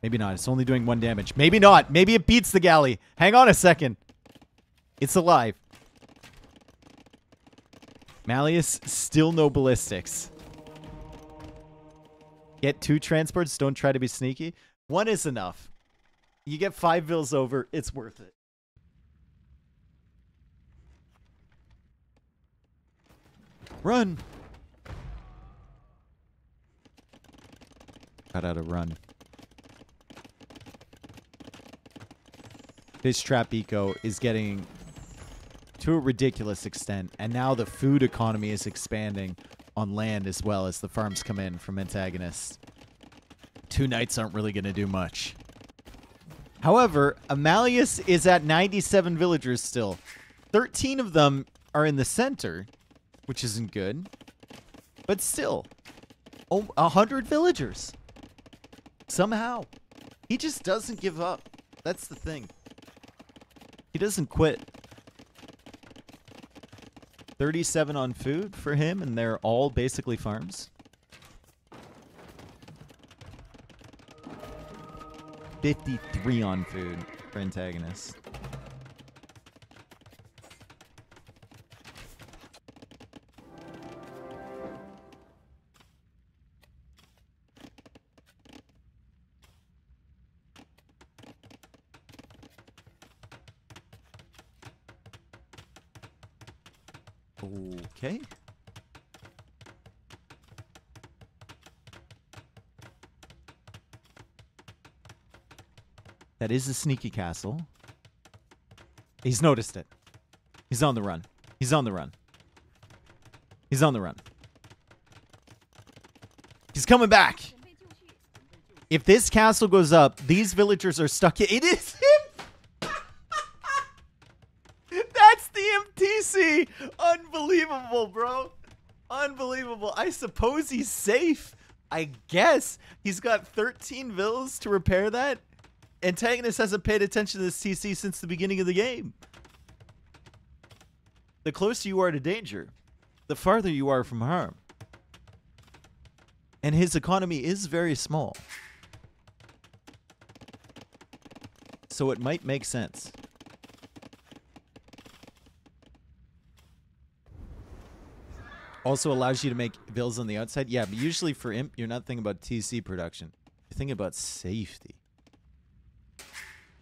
Maybe not. It's only doing 1 damage. Maybe not. Maybe it beats the galley. Hang on a second. It's alive. Emalius, still no ballistics. Get 2 transports. Don't try to be sneaky. 1 is enough. You get 5 vills over. It's worth it. Run! Got out of run. Fish trap eco is getting to a ridiculous extent, and now the food economy is expanding on land as well as the farms come in from Antagonist. 2 nights aren't really going to do much. However, Emalius is at 97 villagers still. 13 of them are in the center, which isn't good. But still, 100 villagers. Somehow. He just doesn't give up. That's the thing. He doesn't quit. 37 on food for him, and they're all basically farms. 53 on food for Antagonist. Okay. That is a sneaky castle. He's noticed it. He's on the run. He's on the run. He's on the run. He's coming back. If this castle goes up, these villagers are stuck. It is him. That's the MTC. Unbelievable, bro. Unbelievable. I suppose he's safe. I guess. He's got 13 vills to repair that. Antagonist hasn't paid attention to this TC since the beginning of the game. The closer you are to danger, the farther you are from harm. And his economy is very small. So it might make sense. Also allows you to make bills on the outside. Yeah, but usually for Imp, you're not thinking about TC production. You're thinking about safety.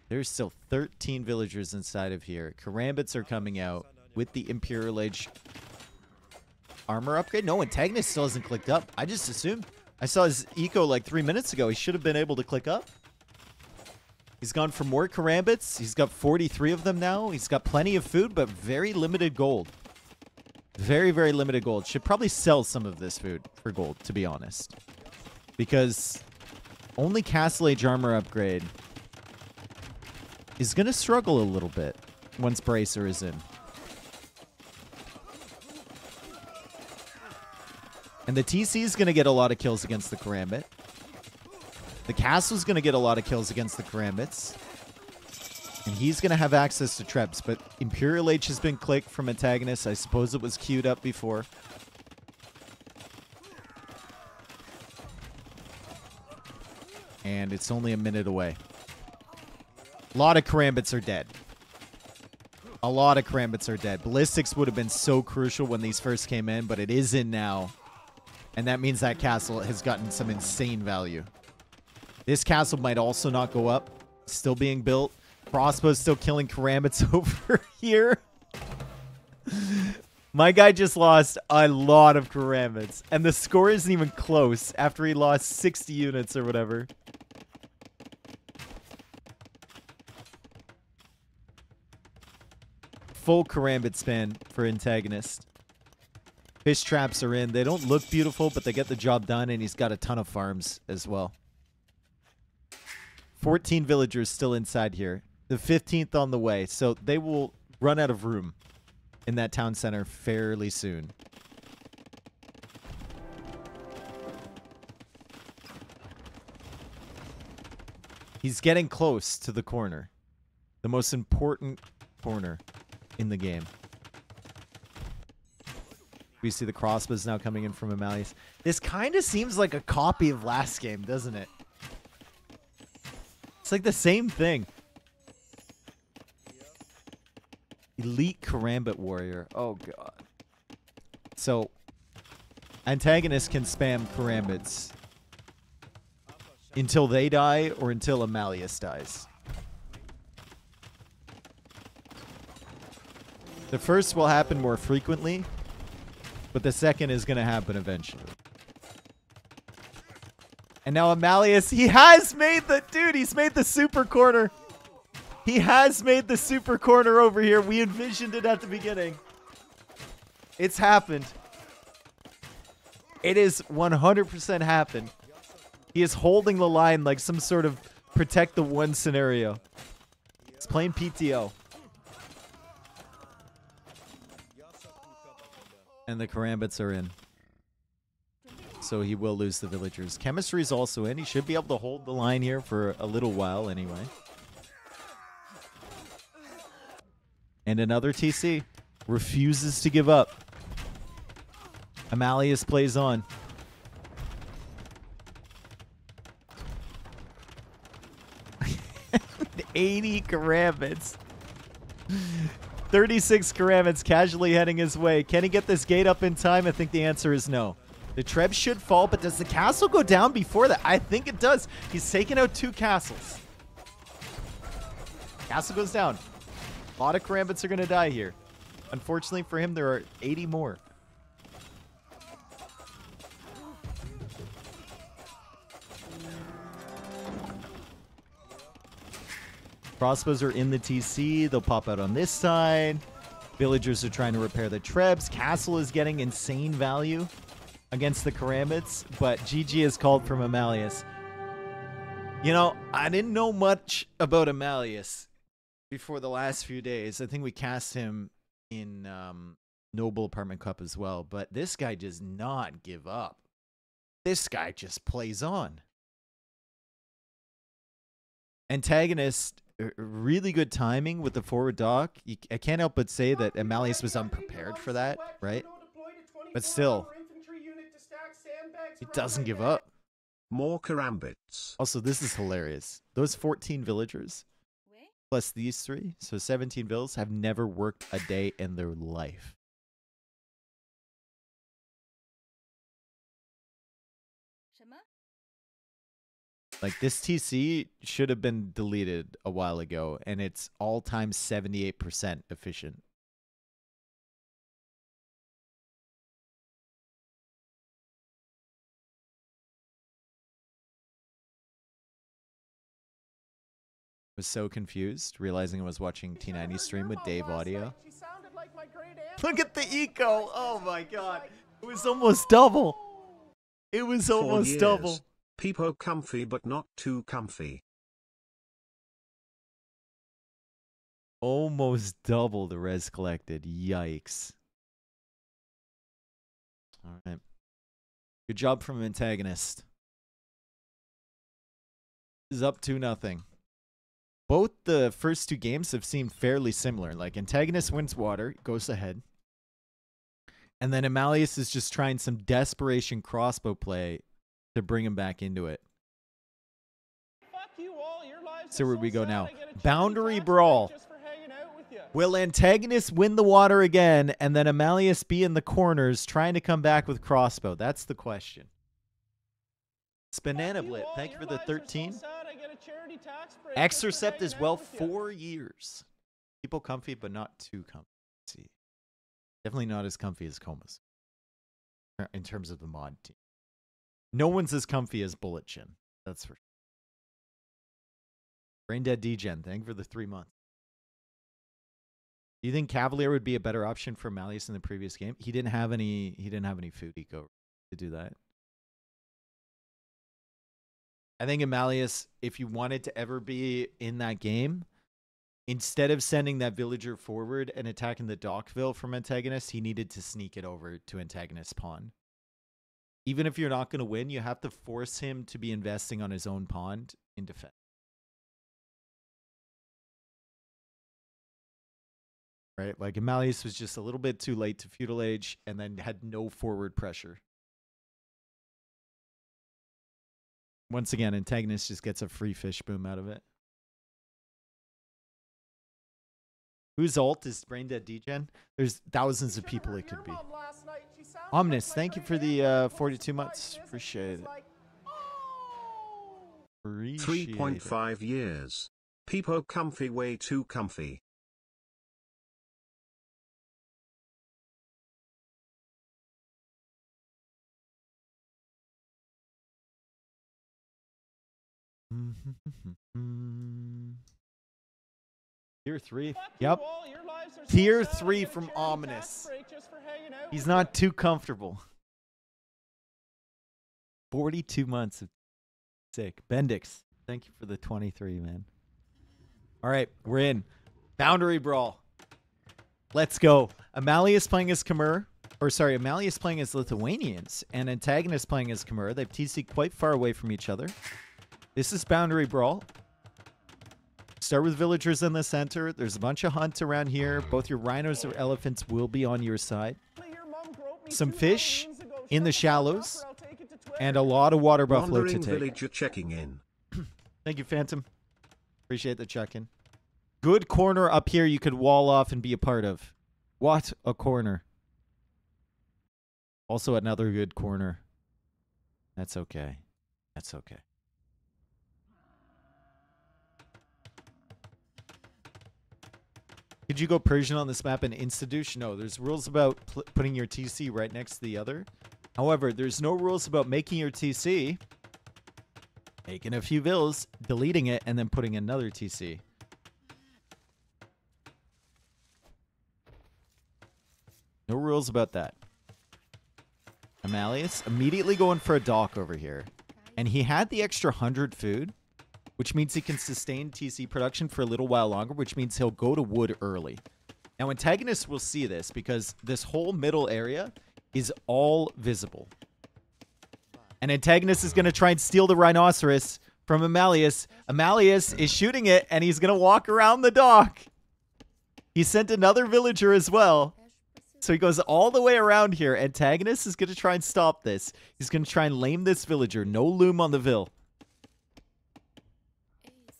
There's still 13 villagers inside of here. Karambits are coming out with the Imperial Age armor upgrade. No, Antagonist still hasn't clicked up. I just assumed. I saw his eco like 3 minutes ago. He should have been able to click up. He's gone for more Karambits. He's got 43 of them now. He's got plenty of food, but very limited gold. Very, very limited gold. Should probably sell some of this food for gold, to be honest. Because only Castle Age armor upgrade is going to struggle a little bit once Bracer is in. And the TC is going to get a lot of kills against the Karambit. The Castle's going to get a lot of kills against the Karambits. And he's going to have access to Trebs. But Imperial Age has been clicked from Antagonist. I suppose it was queued up before. And it's only a minute away. A lot of Karambits are dead. A lot of Karambits are dead. Ballistics would have been so crucial when these first came in, but it is in now. And that means that castle has gotten some insane value. This castle might also not go up. Still being built. Crossbow's still killing Karambits over here. My guy just lost a lot of Karambits. And the score isn't even close after he lost 60 units or whatever. Full Karambit span for Antagonist. Fish traps are in. They don't look beautiful, but they get the job done, and he's got a ton of farms as well. 14 villagers still inside here. The 15th on the way, so they will run out of room in that town center fairly soon. He's getting close to the corner. The most important corner in the game. We see the crossbows now coming in from Emalius. This kind of seems like a copy of last game, doesn't it? It's like the same thing. Elite Karambit Warrior. Oh, God. So, Antagonist can spam Karambits until they die or until Emalius dies. The first will happen more frequently But the second is going to happen eventually. And now Emalius, he has made the... Dude, he's made the super corner. He has made the super corner over here. We envisioned it at the beginning. It's happened. It is 100% happened. He is holding the line like some sort of protect the one scenario. He's playing PTO. And the Karambits are in. So he will lose the villagers. Chemistry is also in. He should be able to hold the line here for a little while anyway. And another TC. Refuses to give up. Emalius plays on. 80 Karambits. 36 Karambits casually heading his way. Can he get this gate up in time? I think the answer is no. The Treb should fall, but does the castle go down before that? I think it does. He's taken out 2 castles. Castle goes down. A lot of Karambits are going to die here. Unfortunately for him, there are 80 more. Crossbows are in the TC. They'll pop out on this side. Villagers are trying to repair the Trebs. Castle is getting insane value against the Karambits, but GG is called from Emalius. You know, I didn't know much about Emalius before the last few days. I think we cast him in Noble Apartment Cup as well, but this guy does not give up. This guy just plays on. Antagonist, really good timing with the forward dock. I can't help but say that Emalius was unprepared for that, right? But still, he doesn't give up. More Karambits. Also, this is hilarious. Those 14 villagers, plus these 3, so 17 villas, have never worked a day in their life. Like, this TC should have been deleted a while ago, and it's all-time 78% efficient. Was so confused, realizing I was watching T90 stream with Dave Audio. Look at the eco! Oh my god! It was almost double! It was almost double! People comfy but not too comfy. Almost double the res collected. Yikes. Alright. Good job from Antagonist. Is up 2-0. Both the first 2 games have seemed fairly similar. Like, Antagonist wins water, goes ahead. And then Emalius is just trying some desperation crossbow play to bring him back into it. So where we go now? Boundary Brawl. Will Antagonist win the water again, and then Emalius be in the corners trying to come back with crossbow? That's the question. Banana Blit, thank you for the 13. Exorcept as well, 4 years. People comfy, but not too comfy. Let's see. Definitely not as comfy as Comas in terms of the mod team. No one's as comfy as Bullet Chin. That's for sure. Brain Dead Degen, thank you for the 3 months. Do you think Cavalier would be a better option for Emalius in the previous game? He didn't have any food eco to do that. I think Emalius, if you wanted to ever be in that game, instead of sending that villager forward and attacking the Dockville from Antagonist, he needed to sneak it over to Antagonist's pawn. Even if you're not going to win, you have to force him to be investing on his own pawn in defense. Right? Like, Emalius was just a little bit too late to Feudal Age and then had no forward pressure. Once again, Antagonist just gets a free fish boom out of it. Whose ult is Brain Dead Degen? There's thousands of people it could be. Omnis, thank you for the 42 months. Appreciate it. 3.5 years. People comfy, way too comfy. Tier 3. Yep. Tier 3 from Ominous. He's not too comfortable. 42 months of sick. Bendix, thank you for the 23, man. All right, we're in. Boundary Brawl. Let's go. Emalius playing as Khmer. Or sorry, Emalius playing as Lithuanians. And Antagonist playing as Khmer. They've TC'd quite far away from each other. This is Boundary Brawl. Start with villagers in the center. There's a bunch of hunts around here. Both your rhinos or elephants will be on your side. Some fish in the shallows. And a lot of water buffalo to take. Villager checking in. Thank you, Phantom. Appreciate the check-in. Good corner up here you could wall off and be a part of. What a corner. Also another good corner. That's okay. That's okay. Could you go Persian on this map and insta-douche? No, there's rules about putting your TC right next to the other. However, there's no rules about making your TC, making a few vills, deleting it, and then putting another TC. No rules about that. Emalius immediately going for a dock over here. And he had the extra 100 food, which means he can sustain TC production for a little while longer, which means he'll go to wood early. Now, Antagonist will see this because this whole middle area is all visible. And Antagonist is going to try and steal the rhinoceros from Emalius. Emalius is shooting it, and he's going to walk around the dock. He sent another villager as well. So he goes all the way around here. Antagonist is going to try and stop this. He's going to try and lame this villager. No loom on the vill.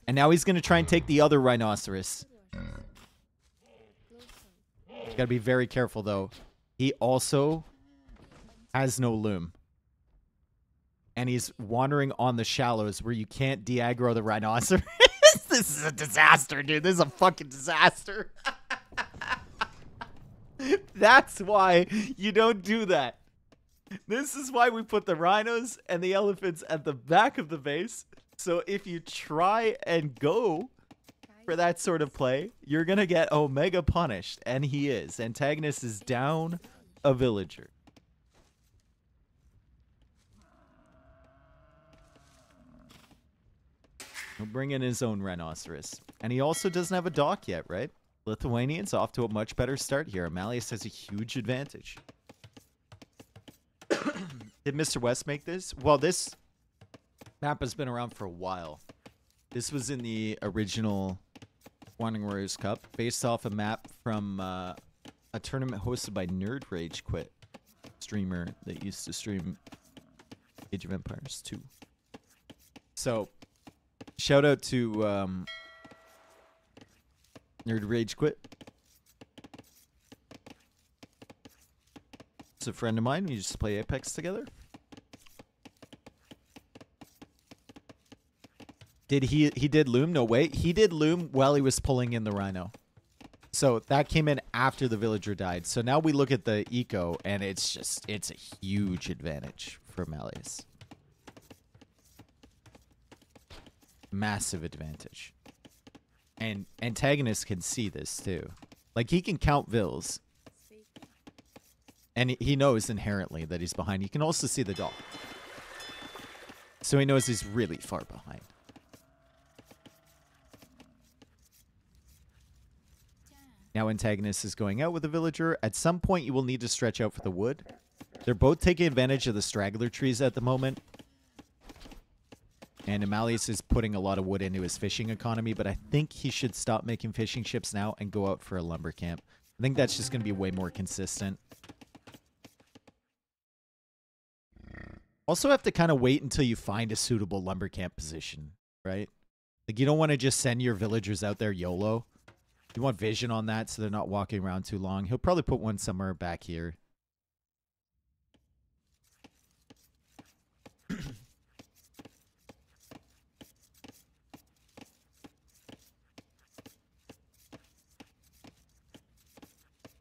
And now he's going to try and take the other rhinoceros. You got to be very careful, though. He also has no loom. And he's wandering on the shallows where you can't de-aggro the rhinoceros. This is a disaster, dude. This is a fucking disaster. That's why you don't do that. This is why we put the rhinos and the elephants at the back of the base. So if you try and go for that sort of play, you're going to get Omega punished. And he is. Antagonist is down a villager. He'll bring in his own rhinoceros. And he also doesn't have a dock yet, right? Lithuanians off to a much better start here. Emalius has a huge advantage. Did Mr. West make this? Well, this map has been around for a while. This was in the original Wandering Warriors Cup, based off a map from a tournament hosted by Nerd Rage Quit, streamer that used to stream Age of Empires 2. So, shout out to Nerd Rage Quit. It's a friend of mine. We used to play Apex together. Did he did loom? No way. He did loom while he was pulling in the rhino. So that came in after the villager died. So now we look at the eco, and it's a huge advantage for Emalius. Massive advantage. And Antagonist can see this too. Like, he can count vills. And he knows inherently that he's behind. He can also see the dock. So he knows he's really far behind. Now Antagonist is going out with a villager. At some point, you will need to stretch out for the wood. They're both taking advantage of the straggler trees at the moment. And Emalius is putting a lot of wood into his fishing economy, but I think he should stop making fishing ships now and go out for a lumber camp. I think that's just going to be way more consistent. Also have to kind of wait until you find a suitable lumber camp position, right? Like, you don't want to just send your villagers out there YOLO. You want vision on that so they're not walking around too long. He'll probably put one somewhere back here.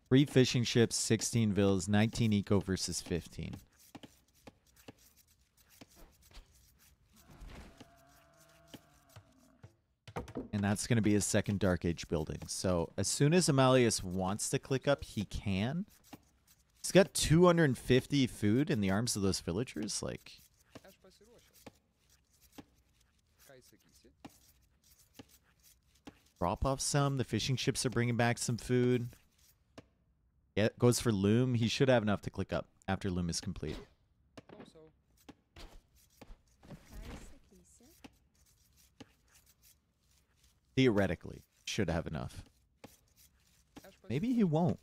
Three fishing ships, 16 vills, 19 eco versus 15. And that's going to be his second Dark Age building. So as soon as Emalius wants to click up, he can. He's got 250 food in the arms of those villagers. Like, drop off some. The fishing ships are bringing back some food. Yeah, goes for Loom. He should have enough to click up after Loom is complete. Theoretically, should have enough. Maybe he won't.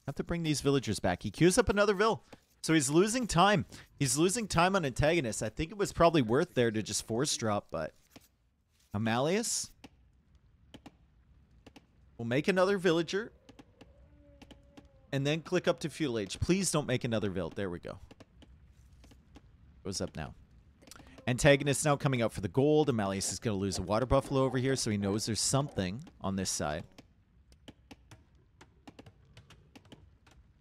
Have to bring these villagers back. He queues up another vill. So he's losing time. He's losing time on Antagonist. I think it was probably worth there to just force drop, but Emalius will make another villager and then click up to Feudal Age. Please don't make another vill. There we go. Goes up now. Antagonist now coming out for the gold. Emalius is going to lose a water buffalo over here, so he knows there's something on this side.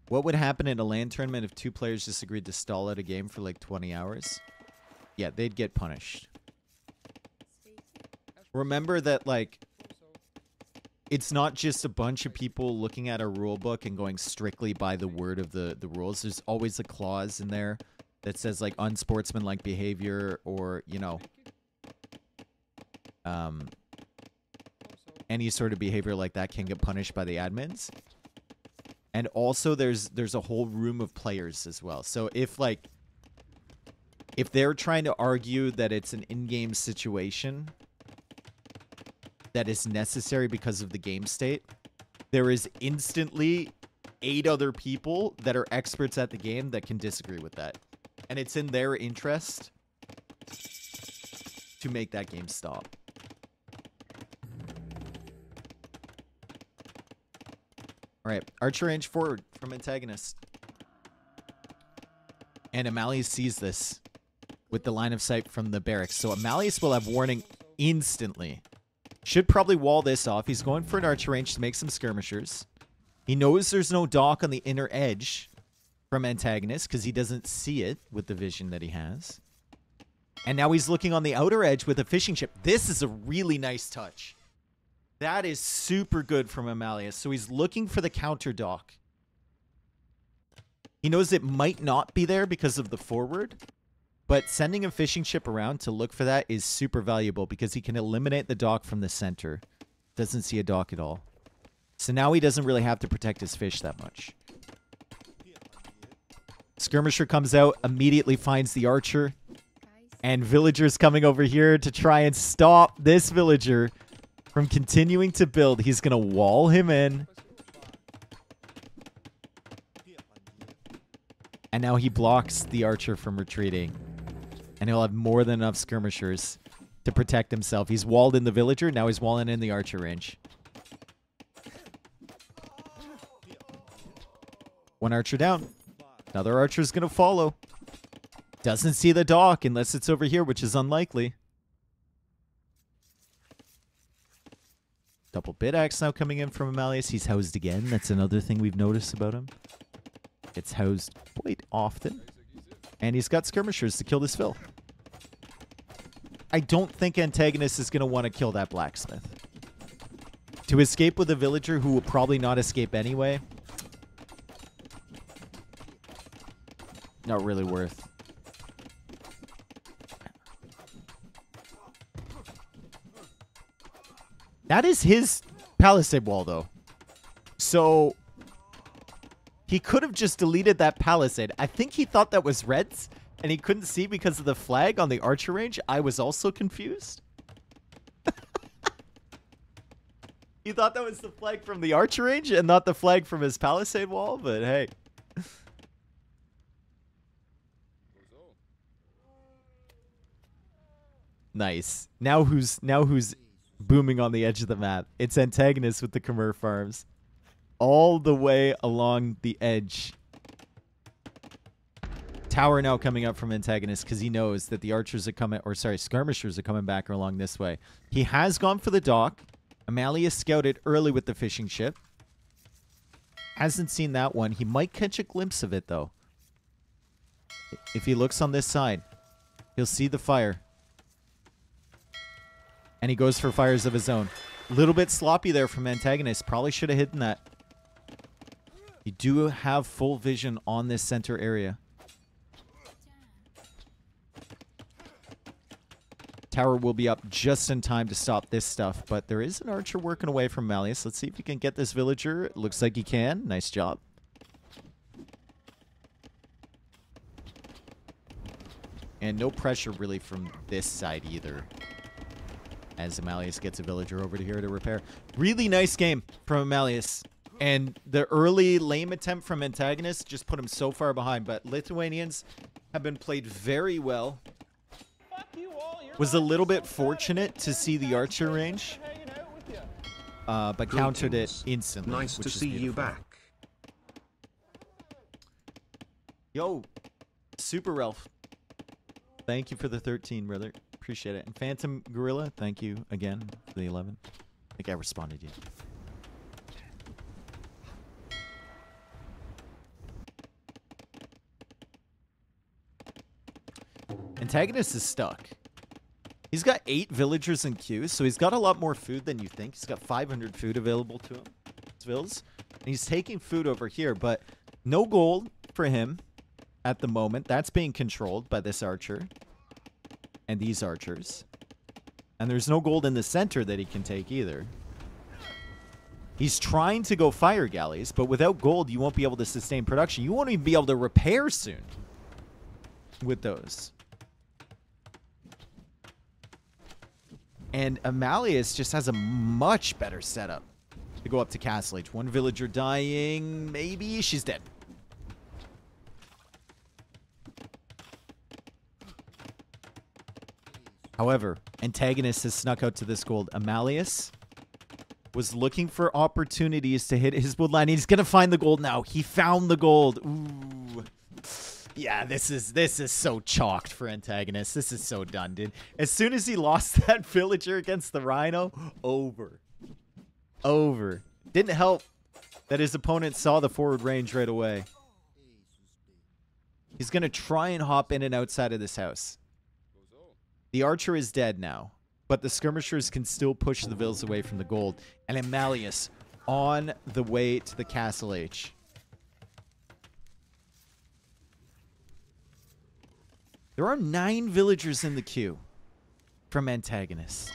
What would happen in a LAN tournament if two players just agreed to stall out a game for like 20 hours? Yeah, they'd get punished. Remember that, like, it's not just a bunch of people looking at a rule book and going strictly by the word of the rules. There's always a clause in there that says, like, unsportsmanlike behavior or, you know, any sort of behavior like that can get punished by the admins. And also there's a whole room of players as well. So if they're trying to argue that it's an in-game situation that is necessary because of the game state, there is instantly 8 other people that are experts at the game that can disagree with that. And it's in their interest to make that game stop. All right, archer range forward from Antagonist. And Emalius sees this with the line of sight from the barracks. So Emalius will have warning instantly. Should probably wall this off. He's going for an archer range to make some skirmishers. He knows there's no dock on the inner edge from Antagonist because he doesn't see it with the vision that he has. And now he's looking on the outer edge with a fishing ship. This is a really nice touch. That is super good from Emalius. So he's looking for the counter dock. He knows it might not be there because of the forward, but sending a fishing ship around to look for that is super valuable because he can eliminate the dock from the center. Doesn't see a dock at all. So now he doesn't really have to protect his fish that much. Skirmisher comes out, immediately finds the archer. And villagers coming over here to try and stop this villager from continuing to build. He's going to wall him in. And now he blocks the archer from retreating. And he'll have more than enough skirmishers to protect himself. He's walled in the villager. Now he's walling in the archer range. One archer down. Another archer's going to follow. Doesn't see the dock unless it's over here, which is unlikely. Double bit axe now coming in from Emalius. He's housed again. That's another thing we've noticed about him. It's housed quite often. And he's got skirmishers to kill this fill. I don't think Antagonist is going to want to kill that blacksmith. To escape with a villager who will probably not escape anyway. Not really worth. That is his palisade wall, though. So he could have just deleted that palisade. I think he thought that was Red's, and he couldn't see because of the flag on the archer range. I was also confused. He thought that was the flag from the archer range and not the flag from his palisade wall, but hey. Nice. Now who's booming on the edge of the map? It's Antagonist with the Khmer farms. All the way along the edge. Tower now coming up from Antagonist because he knows that the archers are coming, or sorry, skirmishers are coming back along this way. He has gone for the dock. Emalius scouted early with the fishing ship. Hasn't seen that one. He might catch a glimpse of it, though. If he looks on this side, he'll see the fire. And he goes for fires of his own. A little bit sloppy there from Antagonist. Probably should have hidden that. You do have full vision on this center area. Tower will be up just in time to stop this stuff, but there is an archer working away from Emalius. Let's see if he can get this villager. It looks like he can. Nice job. And no pressure really from this side either, as Emalius gets a villager over to here to repair. Really nice game from Emalius. And the early lame attempt from Antagonist just put him so far behind. But Lithuanians have been played very well. Was a little bit fortunate to see the archer range, but countered it instantly. Nice to see you back. Yo, Super Ralph. Thank you for the 13, brother. Appreciate it. And Phantom Gorilla, thank you again for the 11. I think I responded to you. Antagonist is stuck. He's got 8 villagers in queue, so he's got a lot more food than you think. He's got 500 food available to him. Vills. And he's taking food over here, but no gold for him at the moment. That's being controlled by this archer and these archers. And there's no gold in the center that he can take either. He's trying to go fire galleys, but without gold, you won't be able to sustain production. You won't even be able to repair soon with those. And Emalius just has a much better setup to go up to Castle Age. One villager dying. Maybe she's dead. However, Antagonist has snuck out to this gold. Emalius was looking for opportunities to hit his woodline. He's going to find the gold now. He found the gold. Ooh. Yeah, this is so chalked for Antagonist. This is so done, dude. As soon as he lost that villager against the Rhino, over. Over. Didn't help that his opponent saw the forward range right away. He's going to try and hop in and outside of this house. The archer is dead now, but the skirmishers can still push the vills away from the gold. And Emalius on the way to the Castle H. There are 9 villagers in the queue from Antagonist.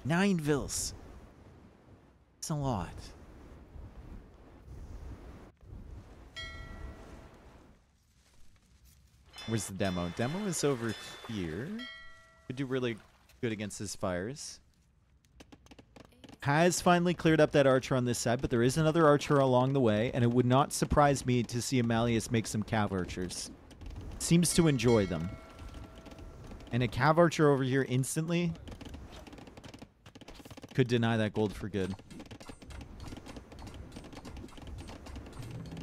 9 vills. It's a lot. Where's the demo? Demo is over here. Could do really good against his fires. Has finally cleared up that archer on this side, but there is another archer along the way, and it would not surprise me to see Emalius make some cav archers. Seems to enjoy them. And a cav archer over here instantly could deny that gold for good.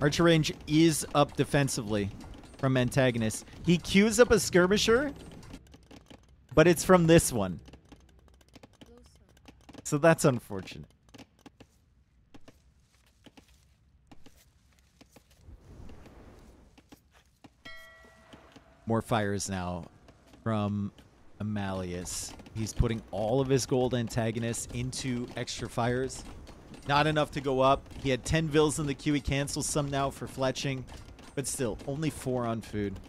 Archer range is up defensively from Antagonist. He queues up a skirmisher, but it's from this one. So that's unfortunate. More fires now from Emalius. He's putting all of his gold antagonists into extra fires. Not enough to go up. He had 10 vills in the queue. He cancels some now for fletching. But still, only 4 on food.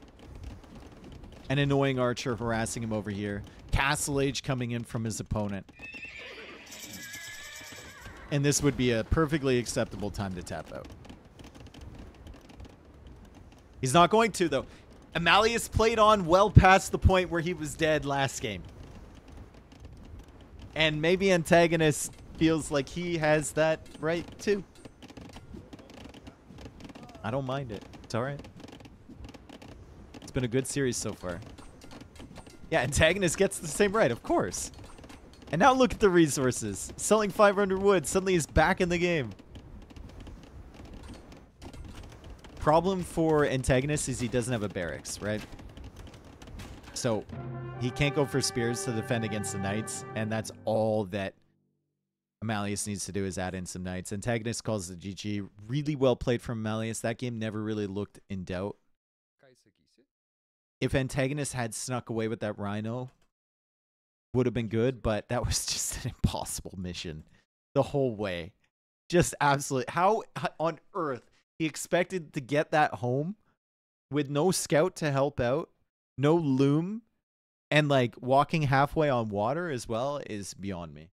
An annoying archer harassing him over here. Castle Age coming in from his opponent. And this would be a perfectly acceptable time to tap out. He's not going to, though. Emalius played on well past the point where he was dead last game. And maybe Antagonist feels like he has that right, too. I don't mind it. It's alright. It's been a good series so far. Yeah, Antagonist gets the same right, of course. And now look at the resources. Selling 500 wood. Suddenly he's back in the game. Problem for Antagonist is he doesn't have a barracks, right? So he can't go for spears to defend against the knights. And that's all that Emalius needs to do is add in some knights. Antagonist calls the GG. Really well played from Emalius. That game never really looked in doubt. If Antagonist had snuck away with that Rhino, would have been good, but that was just an impossible mission the whole way. Just absolutely. How on earth he expected to get that home with no scout to help out, no loom, and like walking halfway on water as well is beyond me.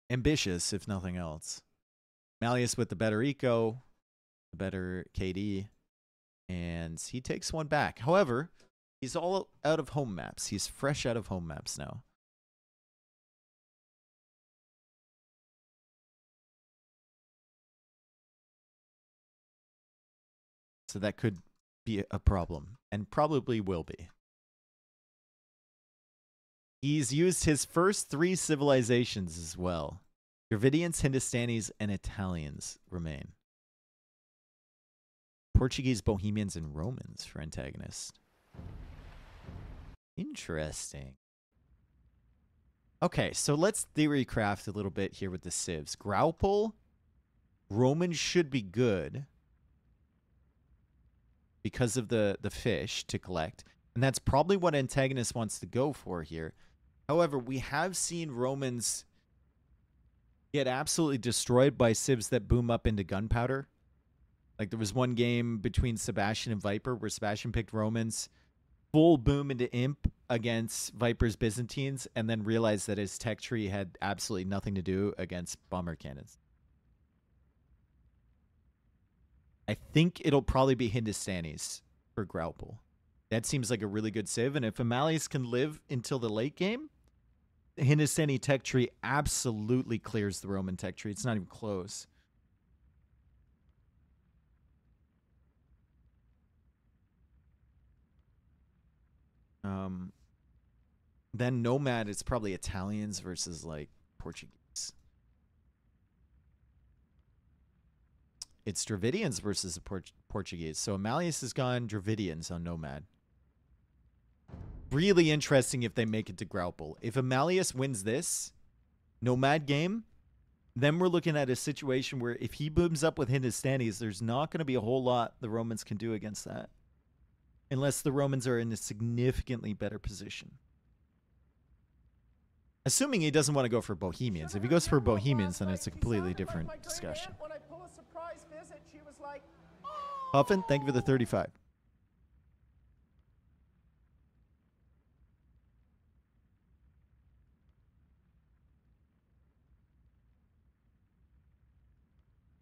Ambitious, if nothing else. Emalius with the better eco, the better KD, and he takes one back. However, he's all out of home maps. He's fresh out of home maps now. So that could be a problem, and probably will be. He's used his first 3 civilizations as well. Dravidians, Hindustanis, and Italians remain. Portuguese, Bohemians, and Romans for Antagonist. Interesting. Okay, so let's theory craft a little bit here with the civs. Graupel, Romans should be good because of the fish to collect. And that's probably what Antagonist wants to go for here. However, we have seen Romans get absolutely destroyed by civs that boom up into gunpowder. Like there was one game between Sebastian and Viper where Sebastian picked Romans, full boom into Imp against Viper's Byzantines, and then realized that his tech tree had absolutely nothing to do against bomber cannons. I think it'll probably be Hindustanis for Graupel. That seems like a really good civ, and if Emalius can live until the late game, the Hindustani tech tree absolutely clears the Roman tech tree. It's not even close. Then Nomad is probably Italians versus like Portuguese. It's Dravidians versus the Portuguese. So Emalius has gone Dravidians on Nomad. Really interesting if they make it to Graupel. If Emalius wins this Nomad game, then we're looking at a situation where if he booms up with Hindustanis, there's not going to be a whole lot the Romans can do against that. Unless the Romans are in a significantly better position. Assuming he doesn't want to go for Bohemians. If he goes for Bohemians, then it's a completely different discussion. Huffin, thank you for the 35.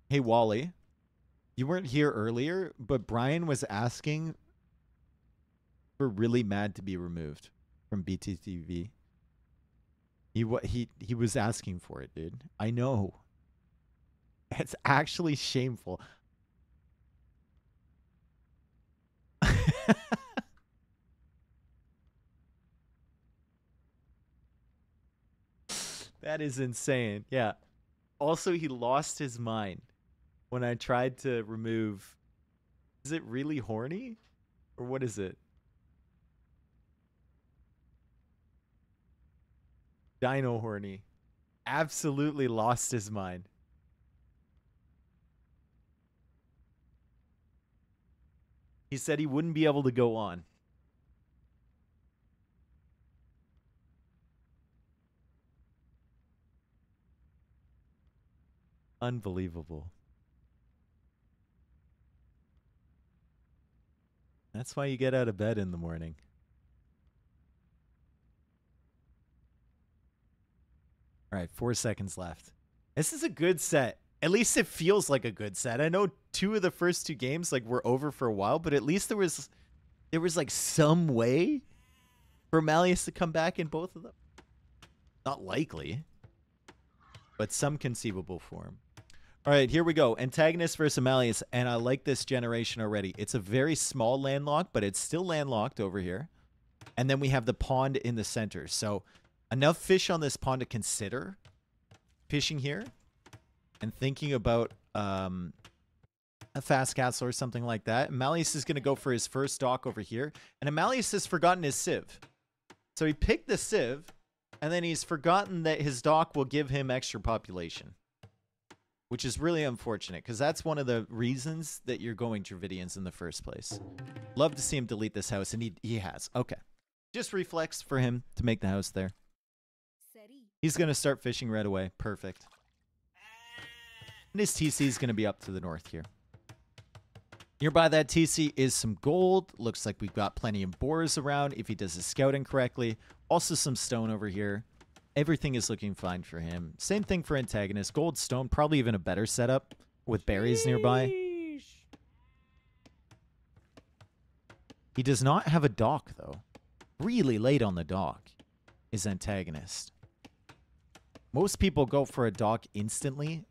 Hey, Wally. You weren't here earlier, but Brian was asking for Really Mad to be removed from BTTV. He was asking for it, dude. I know. It's actually shameful. That is insane. Yeah. Also, he lost his mind when I tried to remove... Is it Really Horny? Or what is it? Dino Horny. Absolutely lost his mind. He said he wouldn't be able to go on. Unbelievable. That's why you get out of bed in the morning. All right, 4 seconds left. This is a good set. At least it feels like a good set. I know 2 of the first 2 games like were over for a while, but at least there was like some way for Emalius to come back in both of them. Not likely, but some conceivable form. All right, here we go. Antagonist versus Emalius, and I like this generation already. It's a very small landlocked, but it's still landlocked over here. And then we have the pond in the center. So enough fish on this pond to consider fishing here and thinking about a fast castle or something like that. Emalius is going to go for his first dock over here. And Emalius has forgotten his civ. So he picked the civ, and then he's forgotten that his dock will give him extra population, which is really unfortunate because that's one of the reasons that you're going Dravidians in the first place. Love to see him delete this house, and he has. Okay. Just reflex for him to make the house there. He's going to start fishing right away. Perfect. And his TC is going to be up to the north here. Nearby that TC is some gold. Looks like we've got plenty of boars around if he does his scouting correctly. Also some stone over here. Everything is looking fine for him. Same thing for Antagonist. Gold, stone, probably even a better setup with berries nearby. He does not have a dock, though. Really late on the dock is Antagonist. Most people go for a dock instantly.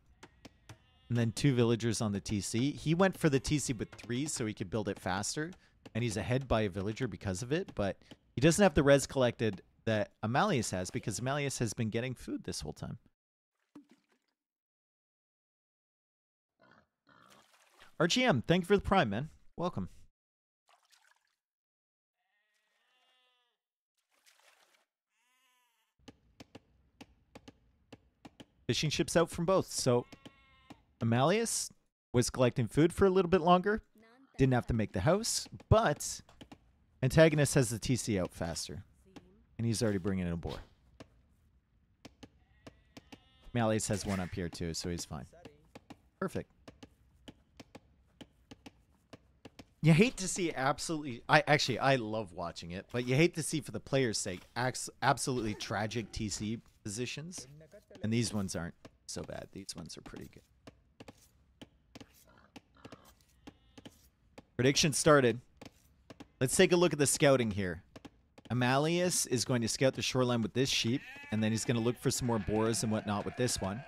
And then 2 villagers on the TC. He went for the TC with 3 so he could build it faster. And he's ahead by a villager because of it. But he doesn't have the res collected that Emalius has because Emalius has been getting food this whole time. RGM, thank you for the prime, man. Welcome. Fishing ships out from both, so Emalius was collecting food for a little bit longer. Didn't have to make the house, but Antagonist has the TC out faster. And he's already bringing in a boar. Emalius has one up here too, so he's fine. Perfect. You hate to see absolutely... I love watching it, but you hate to see, for the player's sake, absolutely tragic TC positions. And these ones aren't so bad. These ones are pretty good. Prediction started. Let's take a look at the scouting here. Emalius is going to scout the shoreline with this sheep, and then he's going to look for some more boars and whatnot with this one.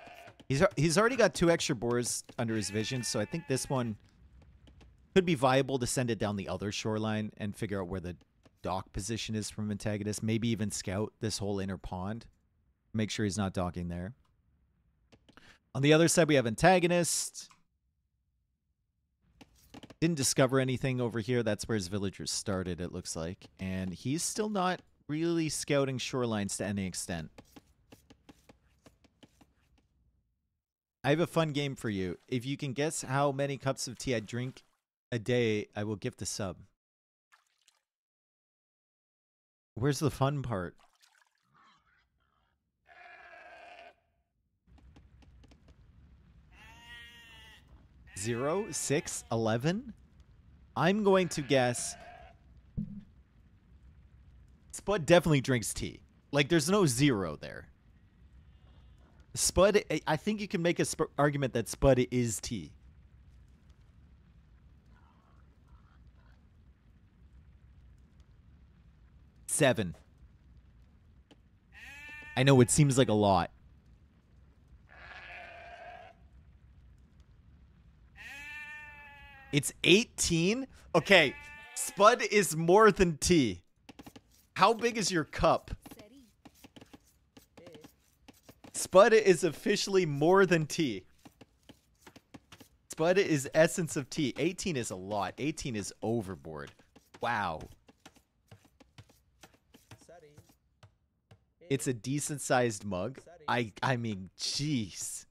He's already got 2 extra boars under his vision, so I think this one could be viable to send it down the other shoreline and figure out where the dock position is from Antagonist. Maybe even scout this whole inner pond. Make sure he's not docking there. On the other side, we have Antagonist. Didn't discover anything over here. That's where his villagers started, it looks like. And he's still not really scouting shorelines to any extent. I have a fun game for you. If you can guess how many cups of tea I drink a day, I will gift a sub. Where's the fun part? Zero, 6, 11. I'm going to guess Spud definitely drinks tea. Like, there's no 0 there. Spud, I think you can make an argument that Spud is tea. Seven. I know it seems like a lot. It's 18? Okay, Spud is more than tea. How big is your cup? Spud is officially more than tea. Spud is essence of tea. 18 is a lot. 18 is overboard. Wow. It's a decent sized mug. I mean, jeez.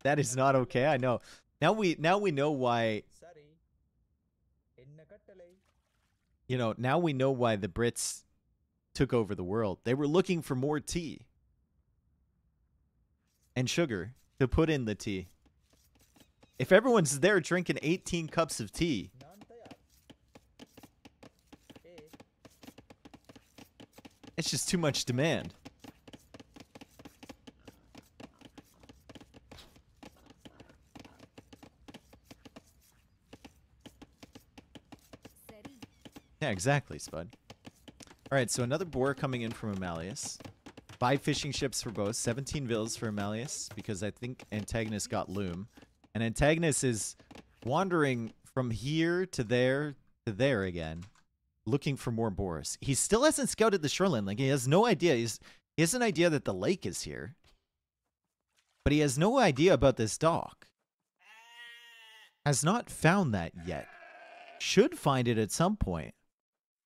That is not okay. I know. Now we know why. You know, now we know why the Brits took over the world. They were looking for more tea and sugar to put in the tea. If everyone's there drinking 18 cups of tea, it's just too much demand. Yeah, exactly, Spud. All right, so another boar coming in from Emalius. 5 fishing ships for both. 17 vills for Emalius, because I think Antagonist got loom. And Antagonist is wandering from here to there again, looking for more boars. He still hasn't scouted the shoreline. Like, he has no idea. He has an idea that the lake is here, but he has no idea about this dock. Has not found that yet. Should find it at some point,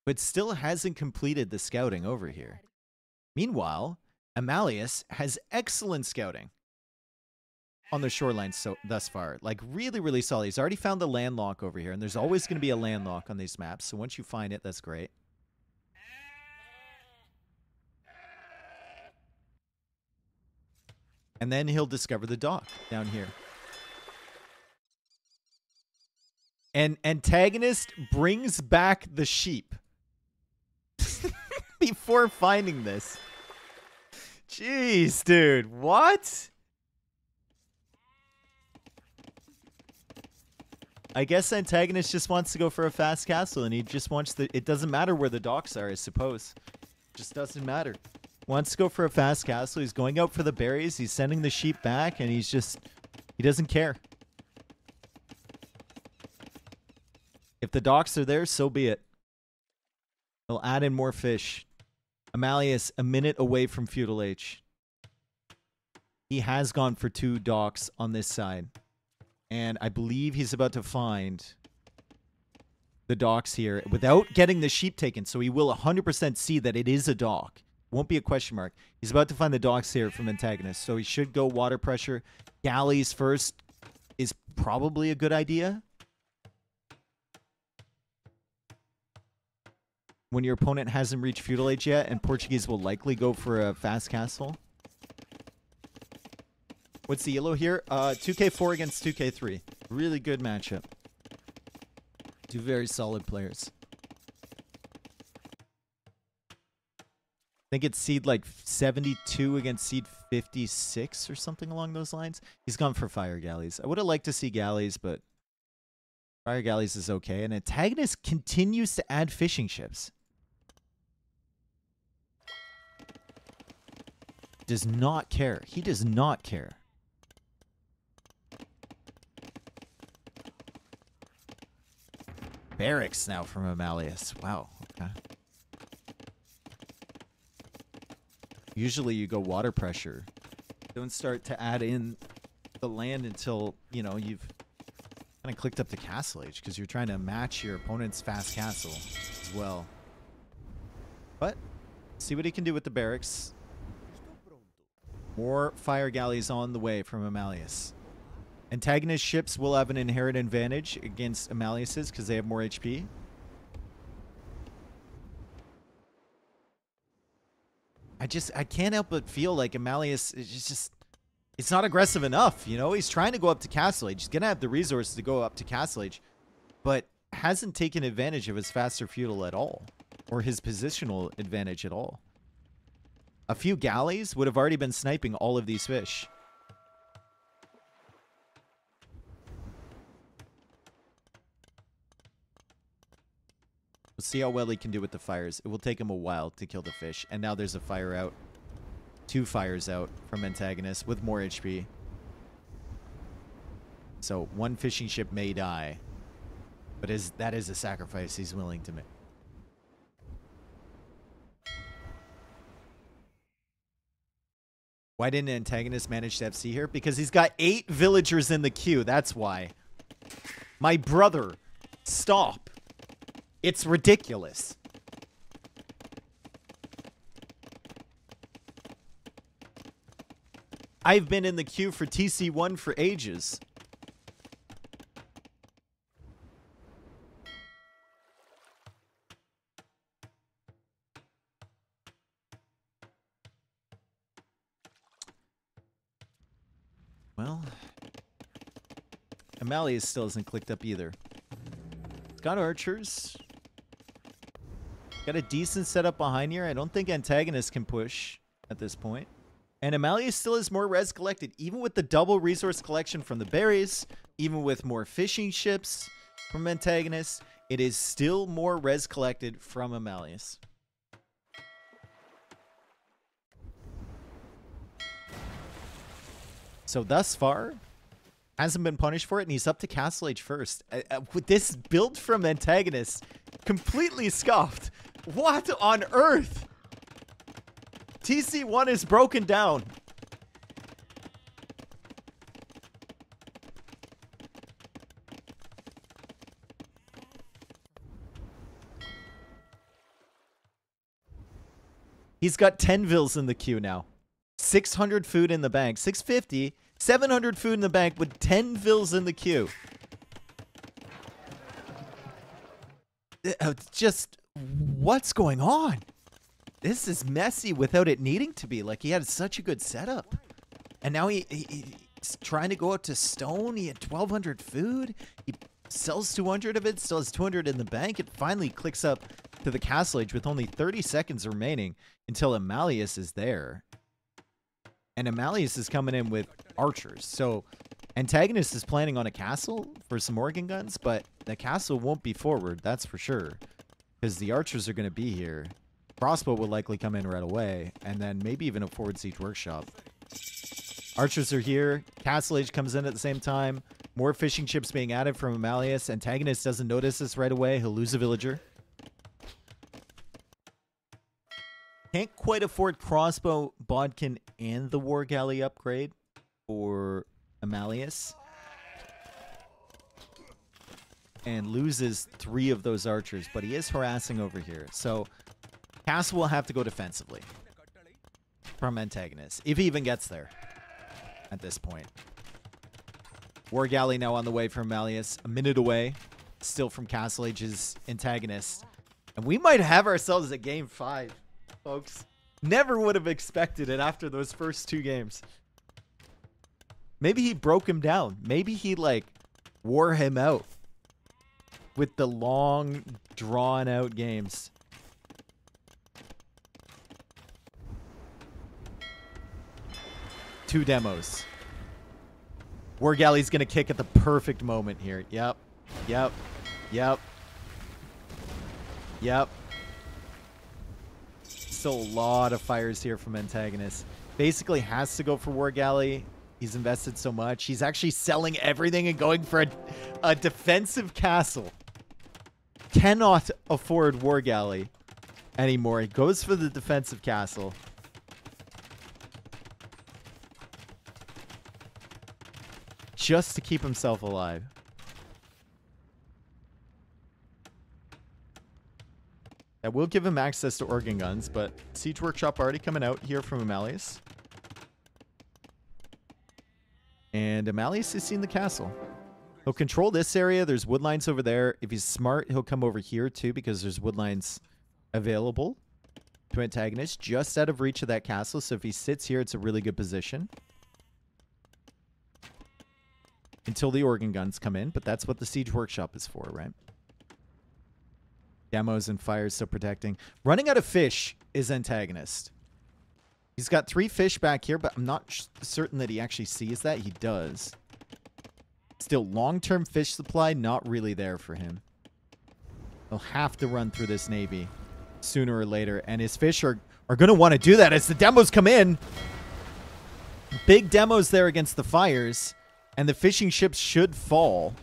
but still hasn't completed the scouting over here. Meanwhile, Emalius has excellent scouting on the shoreline thus far. Like, really, really solid. He's already found the landlock over here, and there's always going to be a landlock on these maps, so once you find it, that's great. And then he'll discover the dock down here. And Antagonist brings back the sheep before finding this. Jeez, dude. What? I guess Antagonist just wants to go for a fast castle, and he just wants the... It doesn't matter where the docks are, I suppose. Just doesn't matter. Wants to go for a fast castle. He's going out for the berries. He's sending the sheep back, and he's just... He doesn't care. If the docks are there, so be it. He'll add in more fish. Emalius, a minute away from Feudal H. He has gone for 2 docks on this side. And I believe he's about to find the docks here without getting the sheep taken. So he will 100% see that it is a dock. Won't be a question mark. He's about to find the docks here from Antagonist. So he should go water pressure. Galleys first is probably a good idea. When your opponent hasn't reached Feudal Age yet, and Portuguese will likely go for a fast castle. What's the yellow here? 2k4 against 2k3. Really good matchup. 2 very solid players. I think it's seed like 72 against seed 56 or something along those lines. He's gone for fire galleys. I would have liked to see galleys, but fire galleys is okay. And Antagonist continues to add fishing ships. Does not care. He does not care. Barracks now from Emalius. Wow. Okay. Usually you go water pressure. Don't start to add in the land until, you know, you've kind of clicked up to castle age, because you're trying to match your opponent's fast castle as well. But see what he can do with the barracks. More fire galleys on the way from Emalius. Antagonist ships will have an inherent advantage against Emalius's because they have more HP. I can't help but feel like Emalius is just, it's not aggressive enough, you know? He's trying to go up to Castle Age. He's going to have the resources to go up to Castle Age, but hasn't taken advantage of his faster feudal at all, or his positional advantage at all. A few galleys would have already been sniping all of these fish. We'll see how well he can do with the fires. It will take him a while to kill the fish. And now there's a fire out. 2 fires out from Antagonist with more HP. So 1 fishing ship may die. But that is a sacrifice he's willing to make. Why didn't Antagonist manage to FC here? Because he's got 8 villagers in the queue. That's why. My brother, stop. It's ridiculous. I've been in the queue for TC1 for ages. Well, Emalius still hasn't clicked up either. It's got archers. Got a decent setup behind here. I don't think Antagonist can push at this point. And Emalius still has more res collected, even with the double resource collection from the berries, even with more fishing ships from Antagonist. It is still more res collected from Emalius. So thus far, hasn't been punished for it, and he's up to Castle Age first. With this build from Antagonist, completely scuffed. What on earth? TC1 is broken down. He's got 10 vills in the queue now. 600 food in the bank. 650. 700 food in the bank with 10 vills in the queue. Just, what's going on? This is messy without it needing to be. Like, he had such a good setup. And now he's trying to go out to stone. He had 1,200 food. He sells 200 of it, still has 200 in the bank. It finally clicks up to the castle age with only 30 seconds remaining until Emalius is there. And Emalius is coming in with archers. So Antagonist is planning on a castle for some organ guns, but the castle won't be forward, that's for sure. Because the archers are going to be here. Crossbow will likely come in right away, and then maybe even a forward siege workshop. Archers are here. Castle Age comes in at the same time. More fishing ships being added from Emalius. Antagonist doesn't notice this right away. He'll lose a villager. Can't quite afford crossbow, bodkin, and the war galley upgrade for Emalius. And loses 3 of those archers, but he is harassing over here. So castle will have to go defensively from Antagonist, if he even gets there at this point. War galley now on the way from Emalius, a minute away, still from Castle Age's Antagonist. And we might have ourselves a game 5, folks. Never would have expected it after those first 2 games. Maybe he broke him down. Maybe he, like, wore him out with the long, drawn-out games. Two demos. War Galley's going to kick at the perfect moment here. Yep. Yep. Yep. Yep. Still a lot of fires here from Antagonist. Basically has to go for War Galley. He's invested so much. He's actually selling everything and going for a defensive castle. Cannot afford War Galley anymore. He goes for the defensive castle. Just to keep himself alive. That will give him access to organ guns, but Siege Workshop already coming out here from Emalius. And Emalius has seen the castle. He'll control this area. There's woodlines over there. If he's smart, he'll come over here too, because there's woodlines available to Antagonist just out of reach of that castle. So if he sits here, it's a really good position until the organ guns come in. But that's what the Siege Workshop is for, right? Demos and fires still protecting. Running out of fish is Antagonist. He's got 3 fish back here, but I'm not certain that he actually sees that. He does. Still, long-term fish supply, not really there for him. He'll have to run through this navy sooner or later, and his fish are going to want to do that as the demos come in. Big demos there against the fires, and the fishing ships should fall.